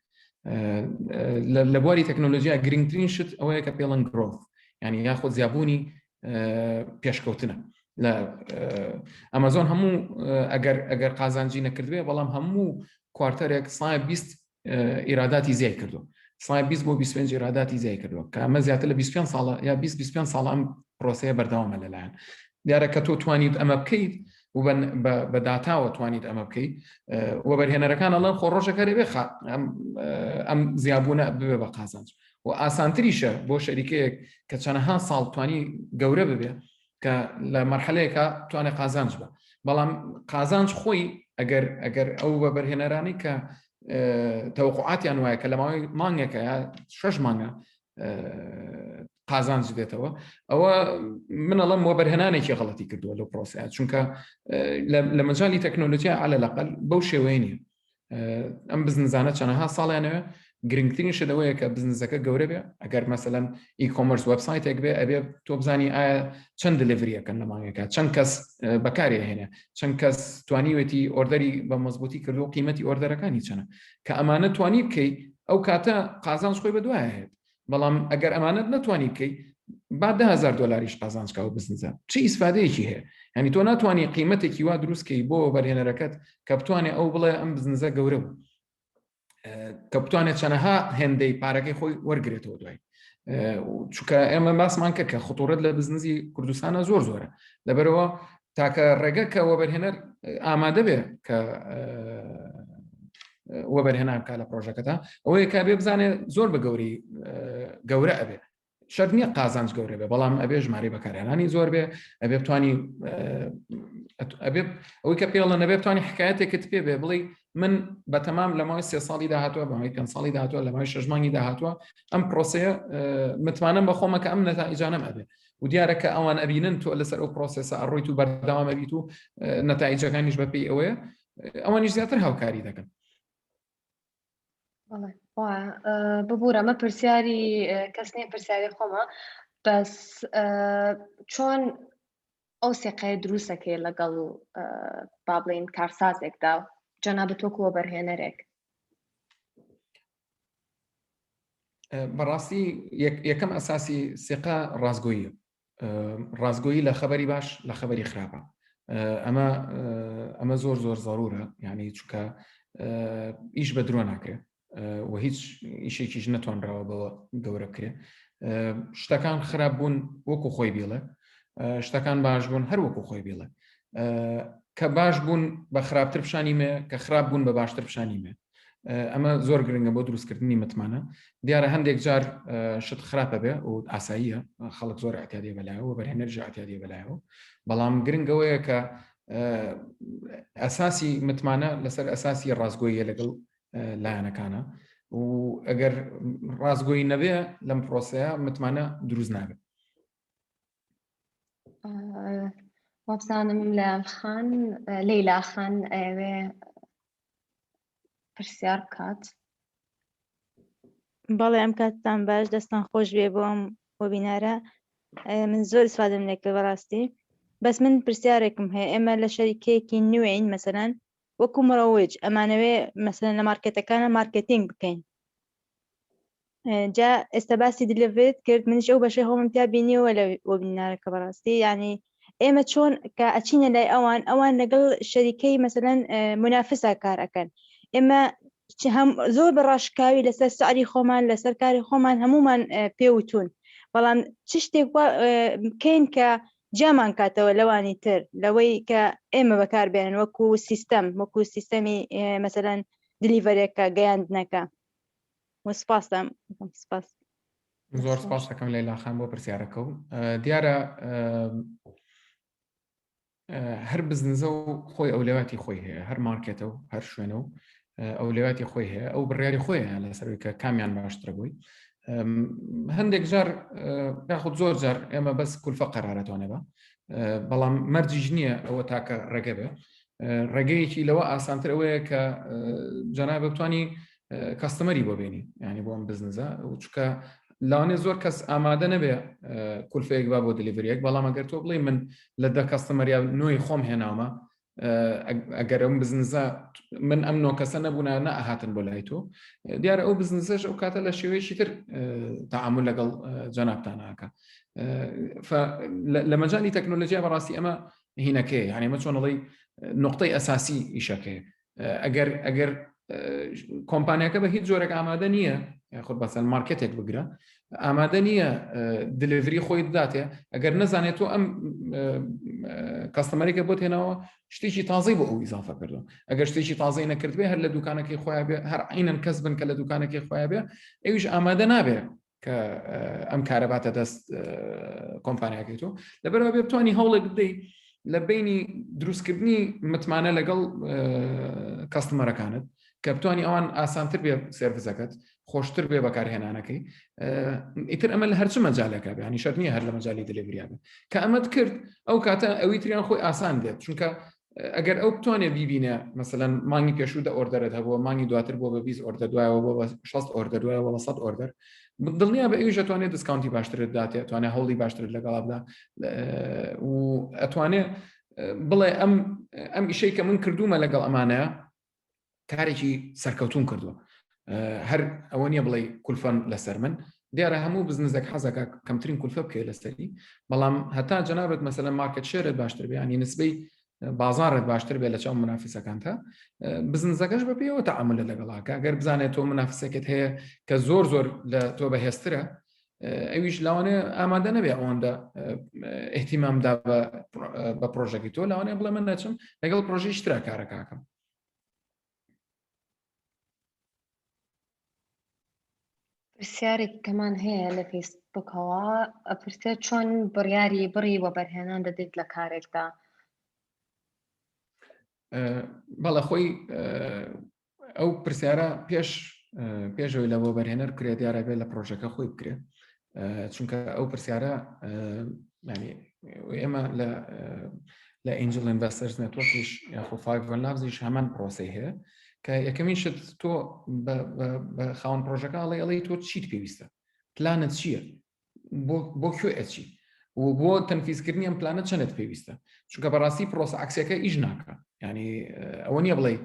لە بواری تەکنۆلۆژیا گرنگترین شت ئەوەیە کە پێڵەن گرۆث ینی یاخۆ زیابوونی پێشکەوتنە لە ئەمازۆن هەموو ئەگەر قازانجی نەکردوێ بەڵام هەموو کوارتەرێک 120 ئیراداتی زیای کردو 120 بۆ 25 ئیراداتی زیای کردووە کە ئەمە زیاتر لە 25 ساڵە یا 20 ساڵ ئەم پرۆسەیە بەردەوامە لەلایەن دیارە کە تۆ توانیت ئەمە بکەیت و بە داتاوە توانیت ئەمە بکەیت وەبەرهێنەرەکان ئەڵەن خۆ ڕۆژەکە دەبێ ئەم زیابوونە ببێ بە قازانج و ئاسانتریشە بۆ شەریکەیەک کە چەندەها ساڵ توانی گەورە ببێ کە لە مەرحەلەیەکە توانێت قازانج بە بەڵام قازانج خۆی ئەگەر ئەو بەبەرهێنەرانی کە تەوقعاتیان وایە کە لە ماوەی مانگێکە یا 6 مانگە قازانج دێتەوە ئەوە منەڵم وەبەرهێنانێکی غەڵەتی کردووە لەو پرۆسەیە چونکە لە مەجاڵی تەکنۆلۆژیا عەلە لەقەل بەو شێوەیە نیە ئەم بزنزانە چەندەها ساڵیانەوە گرنگترین شەدەوەیە کە بزنسەکە گەورە بێ ئەگەر مەسەلەن ئیکۆمەرس وەبسایتێک بێ ئەبێ تۆ بزانی ئایا چەند دلیڤریەکەن لە مانگێکە چەند کەس بەکارێ هێنێ چەند کەس توانیوێتی ئۆردەری بە مەزبوطی کردو قیمەتی ئۆردەرەکانی چەنە کە ئەمانە توانی بکەی ئەو کاتە قازانج خۆی بەدوایە هێت بەڵام ئەگەر ئەمانەت نەتوانی بکەی با $10,000 قازانجکەوە بزنسە چه ئیسفادەیەکی هەیە ینی تۆ ناتوانانی قیمەتێکی وا دروستکەی بۆ بەرهێنەرەکەت کە بتوانێت ئەو بڵێ ئەم بزنسە گەورە بوو کە بتوانێت چەنەها هێندەی پارەکەی خۆی وەرگێتەوە دوای چونکە ئێمە باسمان کرد کە خطوڕەت لە بزنسی کوردستانە زۆرە لەبەرەوە تاکە ڕێگە کە وەبەرهێنەر ئامادە بێ کە وەبەرهێنان کا لە پرۆژەکەدا ئەوەیە کە بێ بزانێت زۆر بە گەورە ئەبێ شەرت نییە قازانج گەورە بێ بەڵام ئەبێ ژمارەی بەکارهێنانی زۆر بێ ئەبێ بتوانی ئەوەی کە پێڵە نەبێ بتوانی حکایەتێکت پێ بێ بڵێ من بەتەمام لە ماوەی 3 ساڵی داهاتووە بە ماوەی 5 ساڵی داهاتووە لە ماوەی 6 مانگی داهاتووە ئەم پرۆسەیە متمانم بە خۆمە کە ئەم نەتائیجانەم ئەبێ و دیارە کە ئەوان ئەبینن تۆ لەسەر ئەو پرۆسەسە ئەڕۆیت و بەردەوام ئەبیت و نەتائیجەکانیش بەپێی ئەوەیە ئەوانیش زیاتر هاوکاری دەکەن ببوورە ئەمە پرسیاری کەس نییە پرسیاری خۆمە بەس چۆن ئەو سێقەیە دروستەکەی لەگەڵ با بڵێن کارسازێکدا جەنابەت وەکو وەبەرهێنەرێک بەڕاستی یەکەم ئەساسی سێقە ڕازگۆییە ڕازگۆیی لە خەبەری باش لە خەبەری خراپە ئەمە زۆر زەڕورە یعنی چونکە ئیش بە درۆ ناکرێت و هیچ ئیشێکیش نەتوانراوە بەوە گەورە بکرێ شتەکان خراپ بوون وەکو خۆی بێڵێ شتەکان باش بوون هەر وەکو خۆی بێڵێ کە باش بوون بە خراپتر پیشانی مێ کە خراپ بوون بە باشتر پیشانی مێ ئەمە زۆر گرنگە بۆ دروستکردنی متمانە دیارە هەندێک جار شت خراپە بێ و ئاساییە خەڵک زۆر ئەتیادێ بەلایەوە بەرهێنەرژی ئەتیادێ بەلایەوە بەڵام گرنگەوەیە کە ئەساسی متمانە لەسەر ئەساسی ڕازگۆییە لەگەڵ لایەنەکانە و ئەگەر ڕازگۆیی نەبێ لەم پرۆسەیە متمانە دروست نابێت وابزانم لەیلا خان ئەوێ پرسیار بکات بەڵێ ئەم کاتتان باش دەستان خۆش بێ بۆ ئەم وەبینارە من زۆر ئیسفادەم لێکرد بەڕاستی بەس من پرسیارێکم هەیە ئێمە لە شەریکەیەکی نوێین مەسەلەن وەکو مڕەوەج ئەمانەوێ مەسەلەن لە مارکێتەکانە مارکێتینگ بکەین جا ئێستا باسی دلیڤریت کرد منیش ئەو بەشەی هەوڵم تیا بینیەوە لە وەبینارەکە بەڕاستی یعنی ئێمە چۆن کە ئەچینە لای ئەوان لەگەڵ شەریکەی مەسەلەن منافسە کار ئەکەن ئێمە زۆر بەڕاشکاوی لەسەر سعری خۆمان لەسەر کاری خۆمان هەمومان پێوتون بەڵام چ شتێک بکەین کە جامان کاتەوە لەوانی تر لەوەی کە ئێمە بەکاربێنن وەکو سیستەمی مەسەلەن دلیڤەرێکە گەیاندنەکە سپاسم سپاس زۆر سپاس دەکەم لەیلا خان بۆ پرسیارەکە و دیارە هەر بزنسە و خۆی ئەولێواتی خۆی هەیە هەر مارکێتە و هەر شوێنە و ئەولێواتی خۆی هەیە ئەو بڕیاری خۆیە لەسەروی کە کامیان باشترە بووی هەندێک جار یاخود زۆر جار ئێمە بەس کولفە قەرارەتوانێ بە بەڵام مەرجیش نییە ئەوە تاکە ڕێگە بێ ڕێگەیەکی لەوە ئاسانتر ئەوەیە کە جەنابە بتوانی کەستەمەری بۆ بێنی ینی بۆ ئەم بزنسە چونکە لاوانێ زۆر کەس ئامادە نەبێ کولفەیەک با بۆ دلیڤریەک بەڵام ئەگەر تۆ بڵێ من لە 10 کەستەمەریا نوێی خۆم هێناومە ئەگەر ئەم بزنسە من ئەم نۆ کەسە نەبوونا نە ئاهاتن بۆ لای تۆ دیارە ئەو بزنسەش ئەو کاتە لە شێوەیەکی تر تەعامل لەگەڵ جەنابتان ناکە لە مەجالی تەکنۆلۆژیا بەڕاستی ئەمە هینەکەی یعنی ئەمە چۆنەڵی نقطەی ئەساسی ئیشەکەی ئەگەر کۆمپانیاکە بە هیچ جۆرێک ئامادە نییە خۆت بەسەر مارکێتێک بگرە ئامادە نییە دلیڤری خۆی بداتێ ئەگەر نەزانێت تۆ ئەم کەستەمەرێکە بۆ تێنەوە شتێکی تازەی بۆ ئەو ئیزافە کردو ئەگەر شتێکی تازەی نەکرد بێ هەر لە دوکانەکەی خۆیان بێ هەر عینەن کەس بن کە لە دوکانەکەی خۆیان بێ ئەویش ئامادە نابێ کە ئەم کارەباتە دەست کۆمپانیاکەی تۆ لەبەرەوە بێ بتوانی هەوڵێک بدەیت لە بینی دروستکردنی متمانە لەگەڵ کەستمەرەکانت کە بتوانانی ئەوان ئاسانتر بێ سێرڤیسەکەت خۆشتر بێ بەکارهێنانەکەی ئیتر ئەمە لە هەرچ مەجالێکە بێ ینی شەرت نییە هەر لە مەجای دلیڤریان بێ کە ئەمەت کرد ئەو کاتە ئەوی تریان خۆی ئاسان دێت چونکە ئەگەر ئەو بتوانێت بیبینێ مثلەن مانگی پێشوودە ئۆردەرت هەبووە مانگی دواتر بۆ بە 20 ئۆردە دوایەوە بۆ 6 ئۆردە دوایەوە بە 100 ئۆردەر دڵنییا بە ئەویش ئەتوانێت دیسکاونتی باشترت داتێت توانێت هەوڵی باشترت لەگەڵا بدا و ئەتوانێت بڵێ ئەم ئیشەی کە من کردومە لەگەڵ ئەمانەیە کارێکی سەرکەوتون کردووە هەر ئەوە نییە بڵێ کولفەن لەسەر من دیارە هەموو بزنسێک حەزەکە کەمترین کولفە بکەیت لەسەری بەڵام هەتا جەنابەت مەسەلەن مارکت شێرت باشتر بێ ینی نسبەی بازارت باشتر بێ لە چاو منافسەکانتە بزنسەکەش بە پێیەوە تەعامل لەگەڵاکە ئەگەر بزانێت تۆ منافسەکەت هەیە کە زۆر لە تۆ بەهێزترە ئەویش لاوانێ ئامادە نەبێ ئەوەندە احتیمامدا بە پرۆژێکی تۆ لاوانێ بڵێ من نەچم لەگەڵ پرۆژەی شترا کارەکەکەم پرسیارێک کەمان هەیە لە فیسبوکەوە ئەپرسێت چۆن بڕیاری بڕی وەبەرهێنان دەدەیت لە کارێکدا بەڵە خۆی ئەو پرسیارە پێشەوەی لە وەبەرهێنەر کرێت دیارە بێت لە پرۆژەکە خۆی بکرێت چونکە ئەو پرسیارە ئێمە لە ئینجل ئینڤەستەرز نێتوەرکیش یاخۆ فایڤ لابزیش هەمان پرۆسی هەیە کە یەکەمین شت تۆ بە خاوەن پرۆژەکە ئەڵێ تۆ چیت پێویستە پلانت چییە بۆ کوێ ئەچی و بۆ تەنفیزکردنی ئەم پلانە چەندت پێویستە چونکە بەڕاستی پرۆسە عکسەکە ئیش ناکە ینی ئەوە نییە بڵێ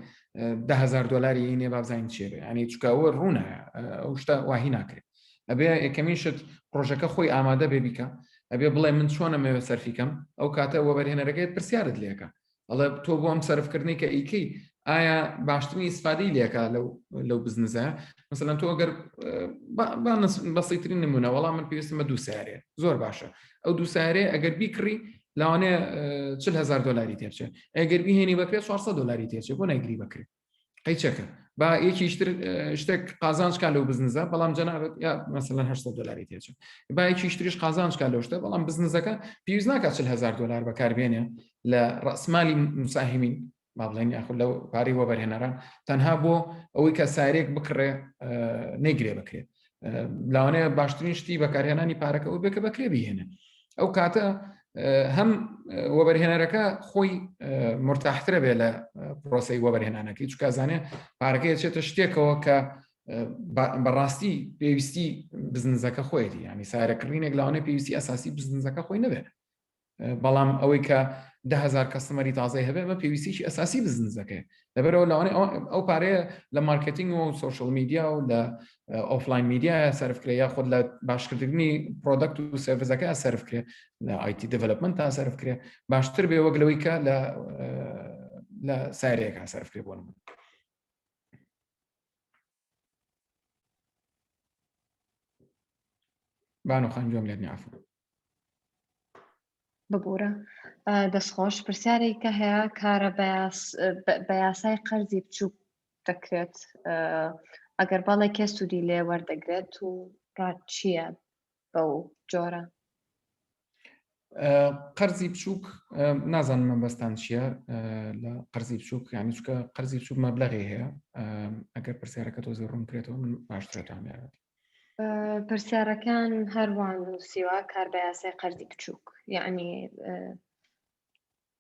$10,000 نێ بابزین چێبێ ینی چونکە ئەوە ڕوونایە ئەو شتە واهی ناکرێت ئەبێ یەکەمین شت پرۆژەکە خۆی ئامادە بێ بیکە ئەبێ بڵێ من چۆنە مەوێ سەرفیکەم ئەو کاتە وەبەرهێنەرەکەیت پرسیارت لێکە ئەڵێ تۆ بۆ ئەم سەرفکردنی کە ئیکەی ئایا باشترین ئیسفادەی لێکە لەو بزنسە مثلەن تۆ ئەگەر بەسیترین نمونە وەڵام من پێویستمە 2 سیارێ زۆر باشە ئەو 2 سیارێ ئەگەر بیکڕی لاوانێ $40,000 تێبچێت ئەگەر بیهێنی بەکرێت $400 تێچێت بۆ نایگری بکرێت قەیچەکە با یەکی شتێک قازانچکە لەو بزنسە بەڵام جەنابەت یا مثلەن $800 تێچێت با یەکی شتریش قازانچکە لەو شتە بەڵام بزنسەکە پێویست ناکات $40,000 بەکاربێنێ لە ڕەسمالی مساهمین با بڵێن یاخود لەو پارەی وەبەرهێنەران تەنها بۆ ئەوەی کە سارێک بکڕێ نەیگرێ بکرێت لاوانەیە باشترین شتی بەکارهێنانی پارەکە ئەو بێکە بەکرێ بهێنێ ئەو کاتە هەم وەبەرهێنەرەکە خۆی مرتاحترە بێ لە پرۆسی وەبەرهێنانەکەی چونکە زانێ پارەکەی چێتە شتێکەوە کە بەڕاستی پێویستی بزنسەکە خۆیەتی ینی سارەکردنێک لاوانەیە پێویستی ئەساسی بزنسەکە خۆی نەبێت بەڵام ئەوەی کە 10,000 کەستەمەری تازای هەبێ ئەمە پێویستیی ئەساسی بزنسەکەی لەبەرەوە لەوانەیە ئەو پارەیە لە مارکتینگ و سوشەڵ میدیا و لە ئۆفلاین میدیا سەرفکرێ یا خۆت لە باشکردنی پرۆدەکت و سێڤیسەکە سەرفکرێ لە ئایتی دڤلۆپمنت تا سەرفکرێ باشتر بێ وەک لەوەی کە لە سایرەیەکە سەرفکرێ بۆ نمونە بانۆ خانجۆم لێت عەفو ببوورە دەستخۆش پرسیارێکە هەیە کارە بە یاسای قەرزی بچووک دەکرێت ئەگەر باڵێ کێ سوودی لێ وەردەگرێت و ڕات چییە بەو جۆرە قەرزی بچووک نازانم مەبەستان چییە لە قەرزی بچووک یانی چونکە قەرزی بچووک مەبلەغی هەیە ئەگەر پرسیارەکە تۆزی ڕوون کرێتەوە من باشترێت ئامێرێت پرسیارەکان هەروان نووسیوە کار بە یاسای قەرزی بچووک یعنی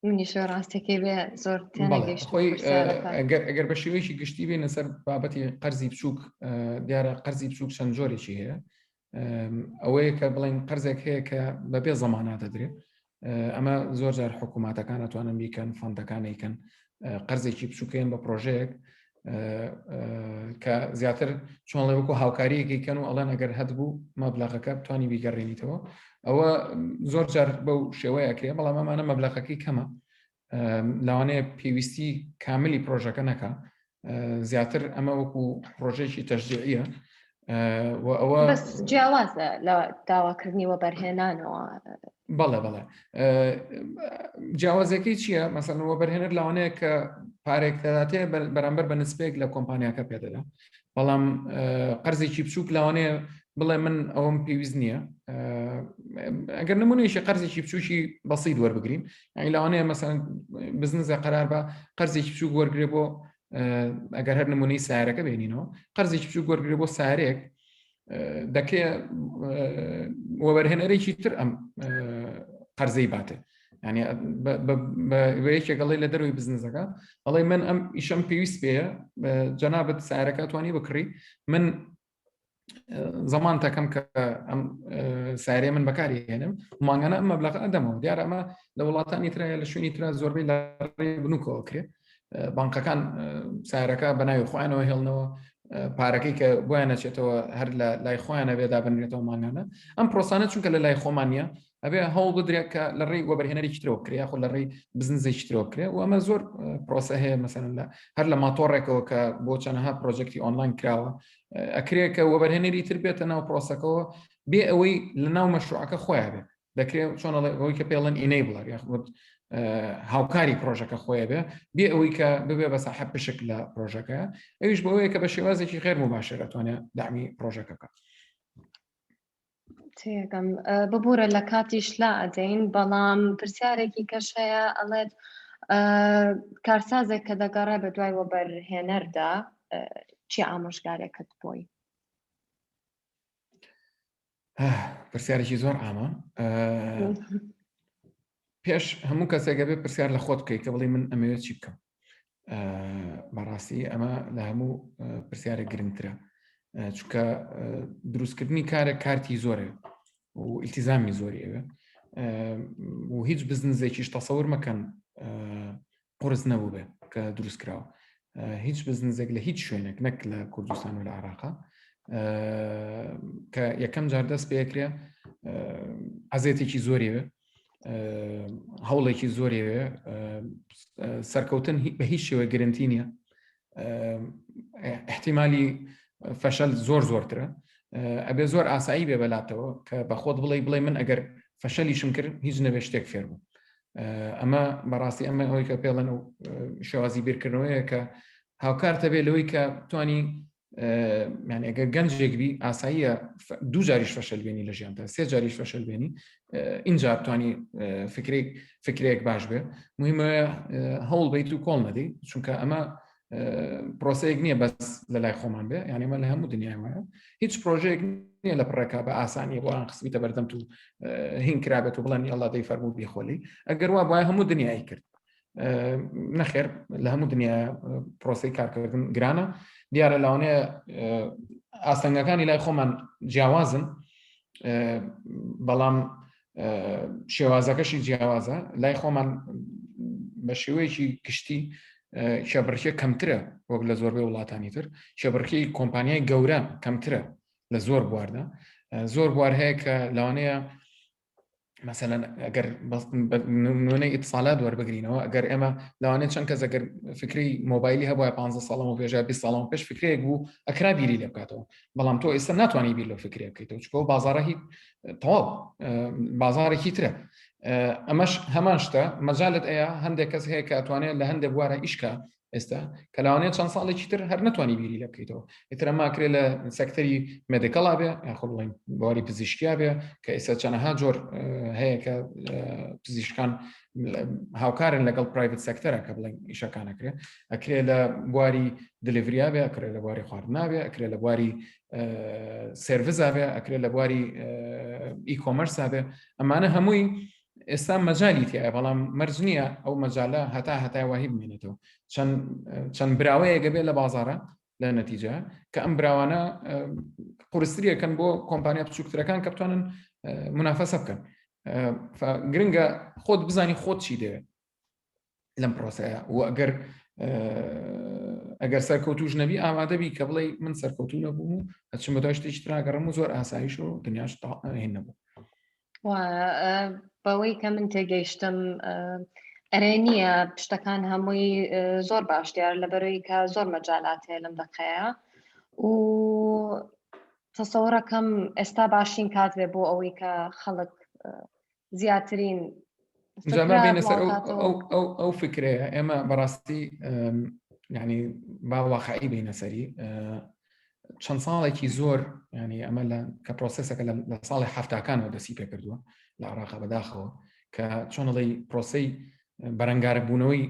منیشە ڕاستەکەی بێ زۆر تێنەگەیشت خۆی ئەگەر بە شێوەیەکی گشتی بێنە سەر بابەتی قەرزی بچووک دیارە قەرزی بچووک چەند جۆرێکی هەیە ئەوەیە کە بڵێن قەرزێک هەیە کە بەبێ زەمانە دەدرێت ئەمە زۆر جار حکوومەتەکان ئەتوانن بیکەن فەندەکانیکەن قەرزێکی بچووکێن بە پرۆژەیەک کە زیاتر چۆن لەوەکو هاوکاریەکەیکەن و ئەڵەن ئەگەر هەبوو مەبلەغەکە بتوانی بیگەڕێنیتەوە ئەوە زۆر جار بەو شێوەیەکرێ بەڵام ئەمانە مەبلەغەکەی کەمە لەوانەیە پێویستی کاملی پرۆژەکە نەکە زیاتر ئەمە وەکو پرۆژێکی تەشجیعیە ئەوە جیاوازە لە داواکردنی وەبەرهێنانەوە بەڵێ جیاوازەکەی چییە مەسەڵەن وەبەرهێنەر لەوانەیە کە پارێک دەداتێ بەرامبەر بە نسبەیەک لە کۆمپانیاکە پێدەدا بەڵام قەرزێکی بچووک لەوانەیە بڵێ من ئەوم پێویست نییە ئەگەر نمونێکی قەرزێکی بچووکی بەسیط وەربگرین یعنی لەوانەیە مەسەڵەن بزنسە قەرار بە قەرزێکی بچووک وەرگرێ بۆ ئەگەر هەر نمونەی سیارەکە بێنینەوە قەرزێکی بچووک وەرگرێ بۆ سارێک دەکرێ وەبەرهێنەرێکی تر ئەم قەرزەی باتێ يعني بەیەکێک گەڵی لە دەروی بزنسەکە ئەڵێ من ئەم ئیشەم پێویست پێیە جەنابەت سیارەکە توانی بکڕی من زەمان تەکەم کە ئەم سارێ من بەکاری هێنم مانگانە ئەم مەبلەغە ئەدەمەوە دیارە ئەمە لە وڵاتانی ترە لە شوێنی ترە زۆربەی لە بنووکەوە کرێ بانکەکان سارەکە بەناوی خۆیانەوە هێڵنەوە پارەکەی کە بۆیان نەچێتەوە هەر لە لای خۆیانە بێدا بنرێتەوە مانگانە ئەم پرۆسانە چونکە لە لای خۆمانە ئەبێ هەوڵ بدرێت کە لە ڕێی وەبەرهێنەرێکی ترەوە کرێ خۆ لە ڕێی بزنسێکی ترەوە کرێ و ئەمە زۆر پرۆسە هەیە مەسەڵەن هەر لە ماتۆڕێکەوە کە بۆ چەندەها پرۆژێکتی ئۆنلاین کراوە ئەکرێ کە وەبەرهێنەری تر بێتە ناو پرۆسەکەەوە بێ ئەوەی لە ناو مەشروعەکە خۆیان بێ دەکرێت چۆن ئەوەی کە پێڵەن ئینەیبڵەر یاخود هاوکاری پرۆژەکە خۆیە بێ ئەوەی کە ببێ بە ساحەب پشک لە پرۆژەکە ئەویش بەوەیە کە بە شێوازێکی غێر مباشر ئەتوانێت دامی پرۆژەکە بکات. تێگەم ببوورە لە کاتیش لا ئەدەین بەڵام پرسیارێکی کەش هەیە ئەڵێت کارسازێک کە دەگەڕێ بە دوای وەبەرهێنەردا چی ئامۆژگارێکت بۆی؟ پرسیارێکی زۆر ئامە پێش هەموو کەسێکە بێ پرسیار لە خۆت بکەیت کە بڵێ من ئەمەوێت چی بکەم بەڕاستی ئەمە لە هەموو پرسیارێک گرنگترە چونکە دروستکردنی کارێک کارتی زۆرە و ئیلتیزامی زۆری ئەوێ و هیچ بزنسێکیش تەسەور مەکەن قورس نەبوو بێ کە دروستکراوە هیچ بزنسێک لە هیچ شوێنێک نەک لە کوردستان و لە عێراقا کە یەکەم جار دەست پێکرێ عەزێتێکی زۆریوێ هەوڵێکی زۆریوێ سەرکەوتن بە هیچ شێوە گرنتی نییە احتیمالی فەشەل زۆرترە ئەبێ زۆر ئاسایی بێ بەلاتەوە کە بە خۆت بڵێ من ئەگەر فەشەلیشم کرد هیچ نەبێ شتێک فێر بوو ئەمە بەڕاستی ئەمە ئەوەی کە پێڵەن و شێوازی بیرکردنەوەیە کە هاوکارتە بێ لەوەی کە توانی یعنی ئەگەر گەنجێک بی ئاساییە دوو جاریش فەشەل بێنی لە ژیانتە سێ جاریش فەشەل بێنی اینجا توانی فکرێک باش بێ مهمە هەوڵ بیت و کۆڵ نەدەی چونکە ئەمە پرۆسەیەک نییە بەس لە لای خۆمان بێ یعنی ئەمە لە هەموو دنیای وایە هیچ پرۆژەیەک نییە لە پڕێکا بە ئاسانی بۆ خستبیتە بەردەم و هین کرابێت و بڵێن ئەڵڵا دەی فەرموو بێخۆلی ئەگەر وا بۆیە هەموو دنیای کرد نەخێر لە هەموو دنیا پرۆسەی کارکردن گرانە دیارە لەوانەیە ئاستەنگەکانی لای خۆمان جیاوازن بەڵام شێوازەکەشی جیاوازە لای خۆمان بە شێوەیەکی گشتی شەبڕکێ کەمترە وەک لە زۆربەی وڵاتانی تر شەبڕکەی کۆمپانیای گەورە کەمترە لە زۆر بواردا زۆر بوار هەیە کە لەوانەیە مثلەن ئەگەر نمونەی ئیتصالات وەربگرینەوە ئەگەر ئێمە لەوانەیە چەند کەس ئەگەر فکری مۆبایلی هەبووە 15 ساڵەوە پێش 20 ساڵەوە پێش فکرێک بوو ئەکرا بیری لێ بکاتەوە بەڵام تۆ ئێستا ناتوانانی بیر لەو فکرێ بکەیتەوە چونکە بازاڕە هیچ تەواو بازارێکی ترە ئەمەش هەمان شتە مەجالت ئەیە هەندێک کەس هەیە کە ئەتوانێت لە هەندێک بوارە ئیشکە ئێستا کە لەوانەیە چەند ساڵێکی تر هەر نتوانی بیری لێ بکەیتەوە ئیترە ماکرێ لە سەکتەری مێدیکەڵا بێ یاخۆ بڵێن بواری پزیشکیا بێ کە ئێستا چەندەها جۆر هەیە کە پزیشکان هاوکارن لەگەڵ پرایڤێت سەکتەرە کە بڵێن ئیشەکانەکرێ ئەکرێ لە بواری دلیڤریا بێ ئەکرێ لە بواری خواردنا بێ ئەکرێ لە بواری سێڤیسا بێ ئەکرێ لە بواری ئیکۆمەرسا بێ ئەمانە هەمووی ئێستا مەجالی تایە بەڵام مەرج نییە ئەو مەجالە هەتا واهی بمێنێتەوە چەند براوەیەگە بێت لە بازارە لە نەتیجە کە ئەم براوانە قورستریەکەن بۆ کۆمپانیا بچووکترەکان کە بتوانن منافەسە بکەن گرنگە خۆت بزانی خۆت چی دەوێت لەم پرۆسەیە و ئەگەر سەرکەوتوش نەبی ئامادەبی کە بڵێ من سەرکەوتوو نەبووم و هەچم بەدوای شتێکی تراگەڕم و زۆر ئاسایش و دنیاش هێن نەبوو بەوەی کە من تێگەیشتم ئەرێ نییە پشتەکان هەمووی زۆر باش دیار لەبەرەوەی کە زۆر مەجالات هەیە لەم دەقەیە و تەسەوڕەکەم ئێستا باشین کات بێ بۆ ئەوەی کە خەڵک زیاترین بینە سەر ئەو فکرەیە ئێمە بەڕاستی یعنی با واقعی بینە سەری چەند ساڵێکی زۆر ینی ئەمە کە پرۆسسەکە لە ساڵی هەفتاکانەوە دەسی پێ کردووە لە عێراق بەداخەوە کە چۆنەڵی پرۆسەی بەرەنگاربوونەوەی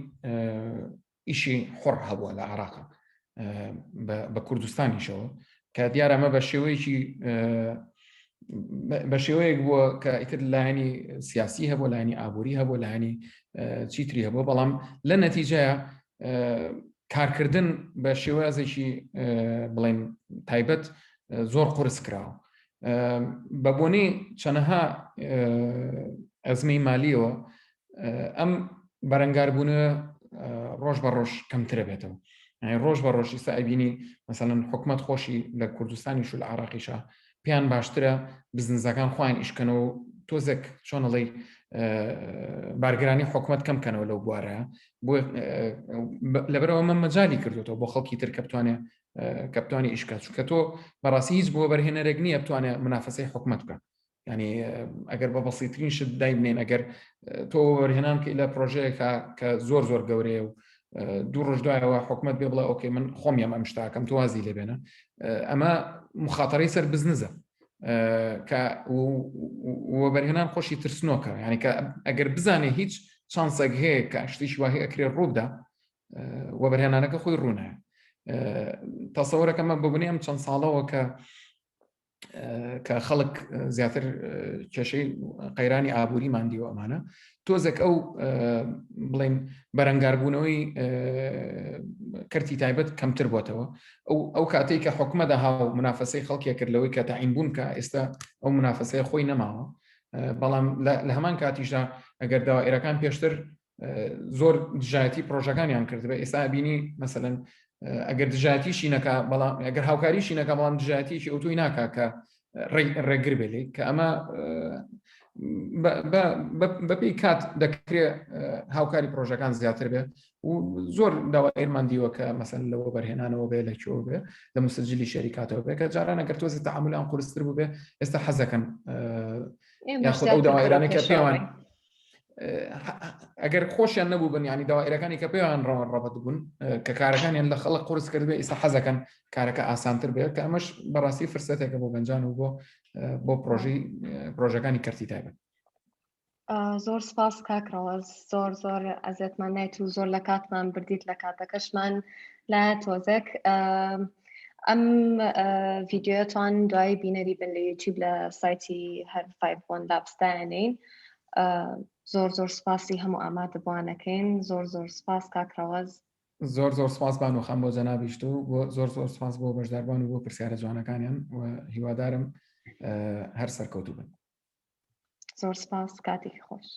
ئیشی حڕ هەبووە لە عێراق بە کوردستانیشەوە کە دیارە ئەمە بە شێوەیەک بووە کە ئیتر لایەنی سیاسی هەبوو لایەنی ئابووری هەبوو لایەنی چیتری هەبوو بەڵام لە نەتیجەیە کارکردن بە شێوازێکی بڵێن تایبەت زۆر قورس کراوە بە بۆنەی چەنەها ئەزمەی مالیەوە ئەم بەرەنگاربوونە ڕۆژ بە ڕۆژ کەمترە بێتەوە ڕۆژ بە ڕۆژی سایبینی مەسەڵەن حکومەت خۆشی لە کوردستانیش و لە عێراقیشە پێیان باشترە بزنسەکان خۆیان ئیشکەنەوە تۆزێک چۆنەڵی بارگرانی حکومت کەم کەنەوە لەو بوارەیە بۆ لەبەرەوە من مەجای کردوێتەوە بۆ خەڵکی تر کە بتوانێت ئیشکات چونکە تۆ بەڕاستی هیچ بۆ بەرهێنەرێک نییە بتوانێت منافەسەی حکومت بکە ینی ئەگەر بە بەسیترین شت دای بنێن ئەگەر تۆ وەرهێنان کە لە پرۆژەیەکە کە زۆر زۆر گەورەیە و دوو ڕۆژ دوایەوە حکومت بێ بڵێ ئۆکێ من خۆمیان ئەم شتاکەم تو وازی لێبێنە ئەمە مخاتەرەی سەر بزنسە کە وەبەرهێنان خۆشی ترسنۆکە یعنی کە ئەگەر بزانێ هیچ چانسێک هەیە کە شتیش وای ئەکرێ ڕووبدا وەبەرهێنانەکە خۆی ڕوونایە تەسەوەرەکەمە ببنێ ئەم چەند ساڵەوە کە خەڵک زیاتر کێشەی قەیرانی ئابووری ماندیوە ئەمانە تۆزێک ئەو بڵێن بەرەنگاربوونەوەی کەرتی تایبەت کەمتر بۆتەوە ئەو کاتێک کە حکومەدا هاو منافەسەی خەڵکیە کرد لەوەی کە تەعینبوون کە ئێستا ئەو منافەسەیە خۆی نەماوە بەڵام لە هەمان کاتیشدا ئەگەر داوائیرەکان پێشتر زۆر دژایەتی پرۆژەکانیان کردبێ ئێستا بینی مەسەلەن ئەگەر دژایەتیشی نەکا بەڵام ئەگەر هاوکاریشی نەکا بەڵام دژایەتیشی ئۆتۆی ناکا کە ڕێگر بێ کە ئەمە بەپێی کات دەکرێت هاوکاری پرۆژەکان زیاتر بێت و زۆر داوائیرمان دیوە کە مەسەن لەوە بەرهێنانەوە بێ لەکوێوە بێ لە مستەجلی شەریکاتەوە بێ کە جاران ئەگەر تۆزی تەعاملیان قورستر بوو بێ ئێستا حەزەکەن یاخود ئەو داوائیرانە کە پێوان ئەگەر خۆشیان نەبوو بن ینی داوائیرەکانی کە پێیان ڕەبەت بوون کە کارەکانیان لە خەڵک قورس کرد بێ ئێستا حەزەکەن کارەکە ئاسانتر بێت کە ئەمەش بەڕاستی فرسەتێکە بۆ گەنجان و بۆ پرۆژەکانی کەرتی تایبەت. زۆر سپاس کاکڕەوە زۆر ئەزێتمان نایت و زۆر لە کاتمان بردیت لە کاتەکەشمان لە تۆزێک ئەم ڤیددیۆتان دوای بینەری بن لە یوتیوب لە سایتی هەر 5 لابستانین زۆر سپاسی هەموو ئامادەبوانەکەین زۆر سپاس کاکڕەوەز زۆر سپاس بان و خەم بۆ جەنابیشت و بۆ زۆر سپاس بۆ بەشداربوان و بۆ پرسیارە جوانەکانیان و هیوادارم هەر سەرکەوتوو بن. زۆر سپاس کاتێکی خۆش.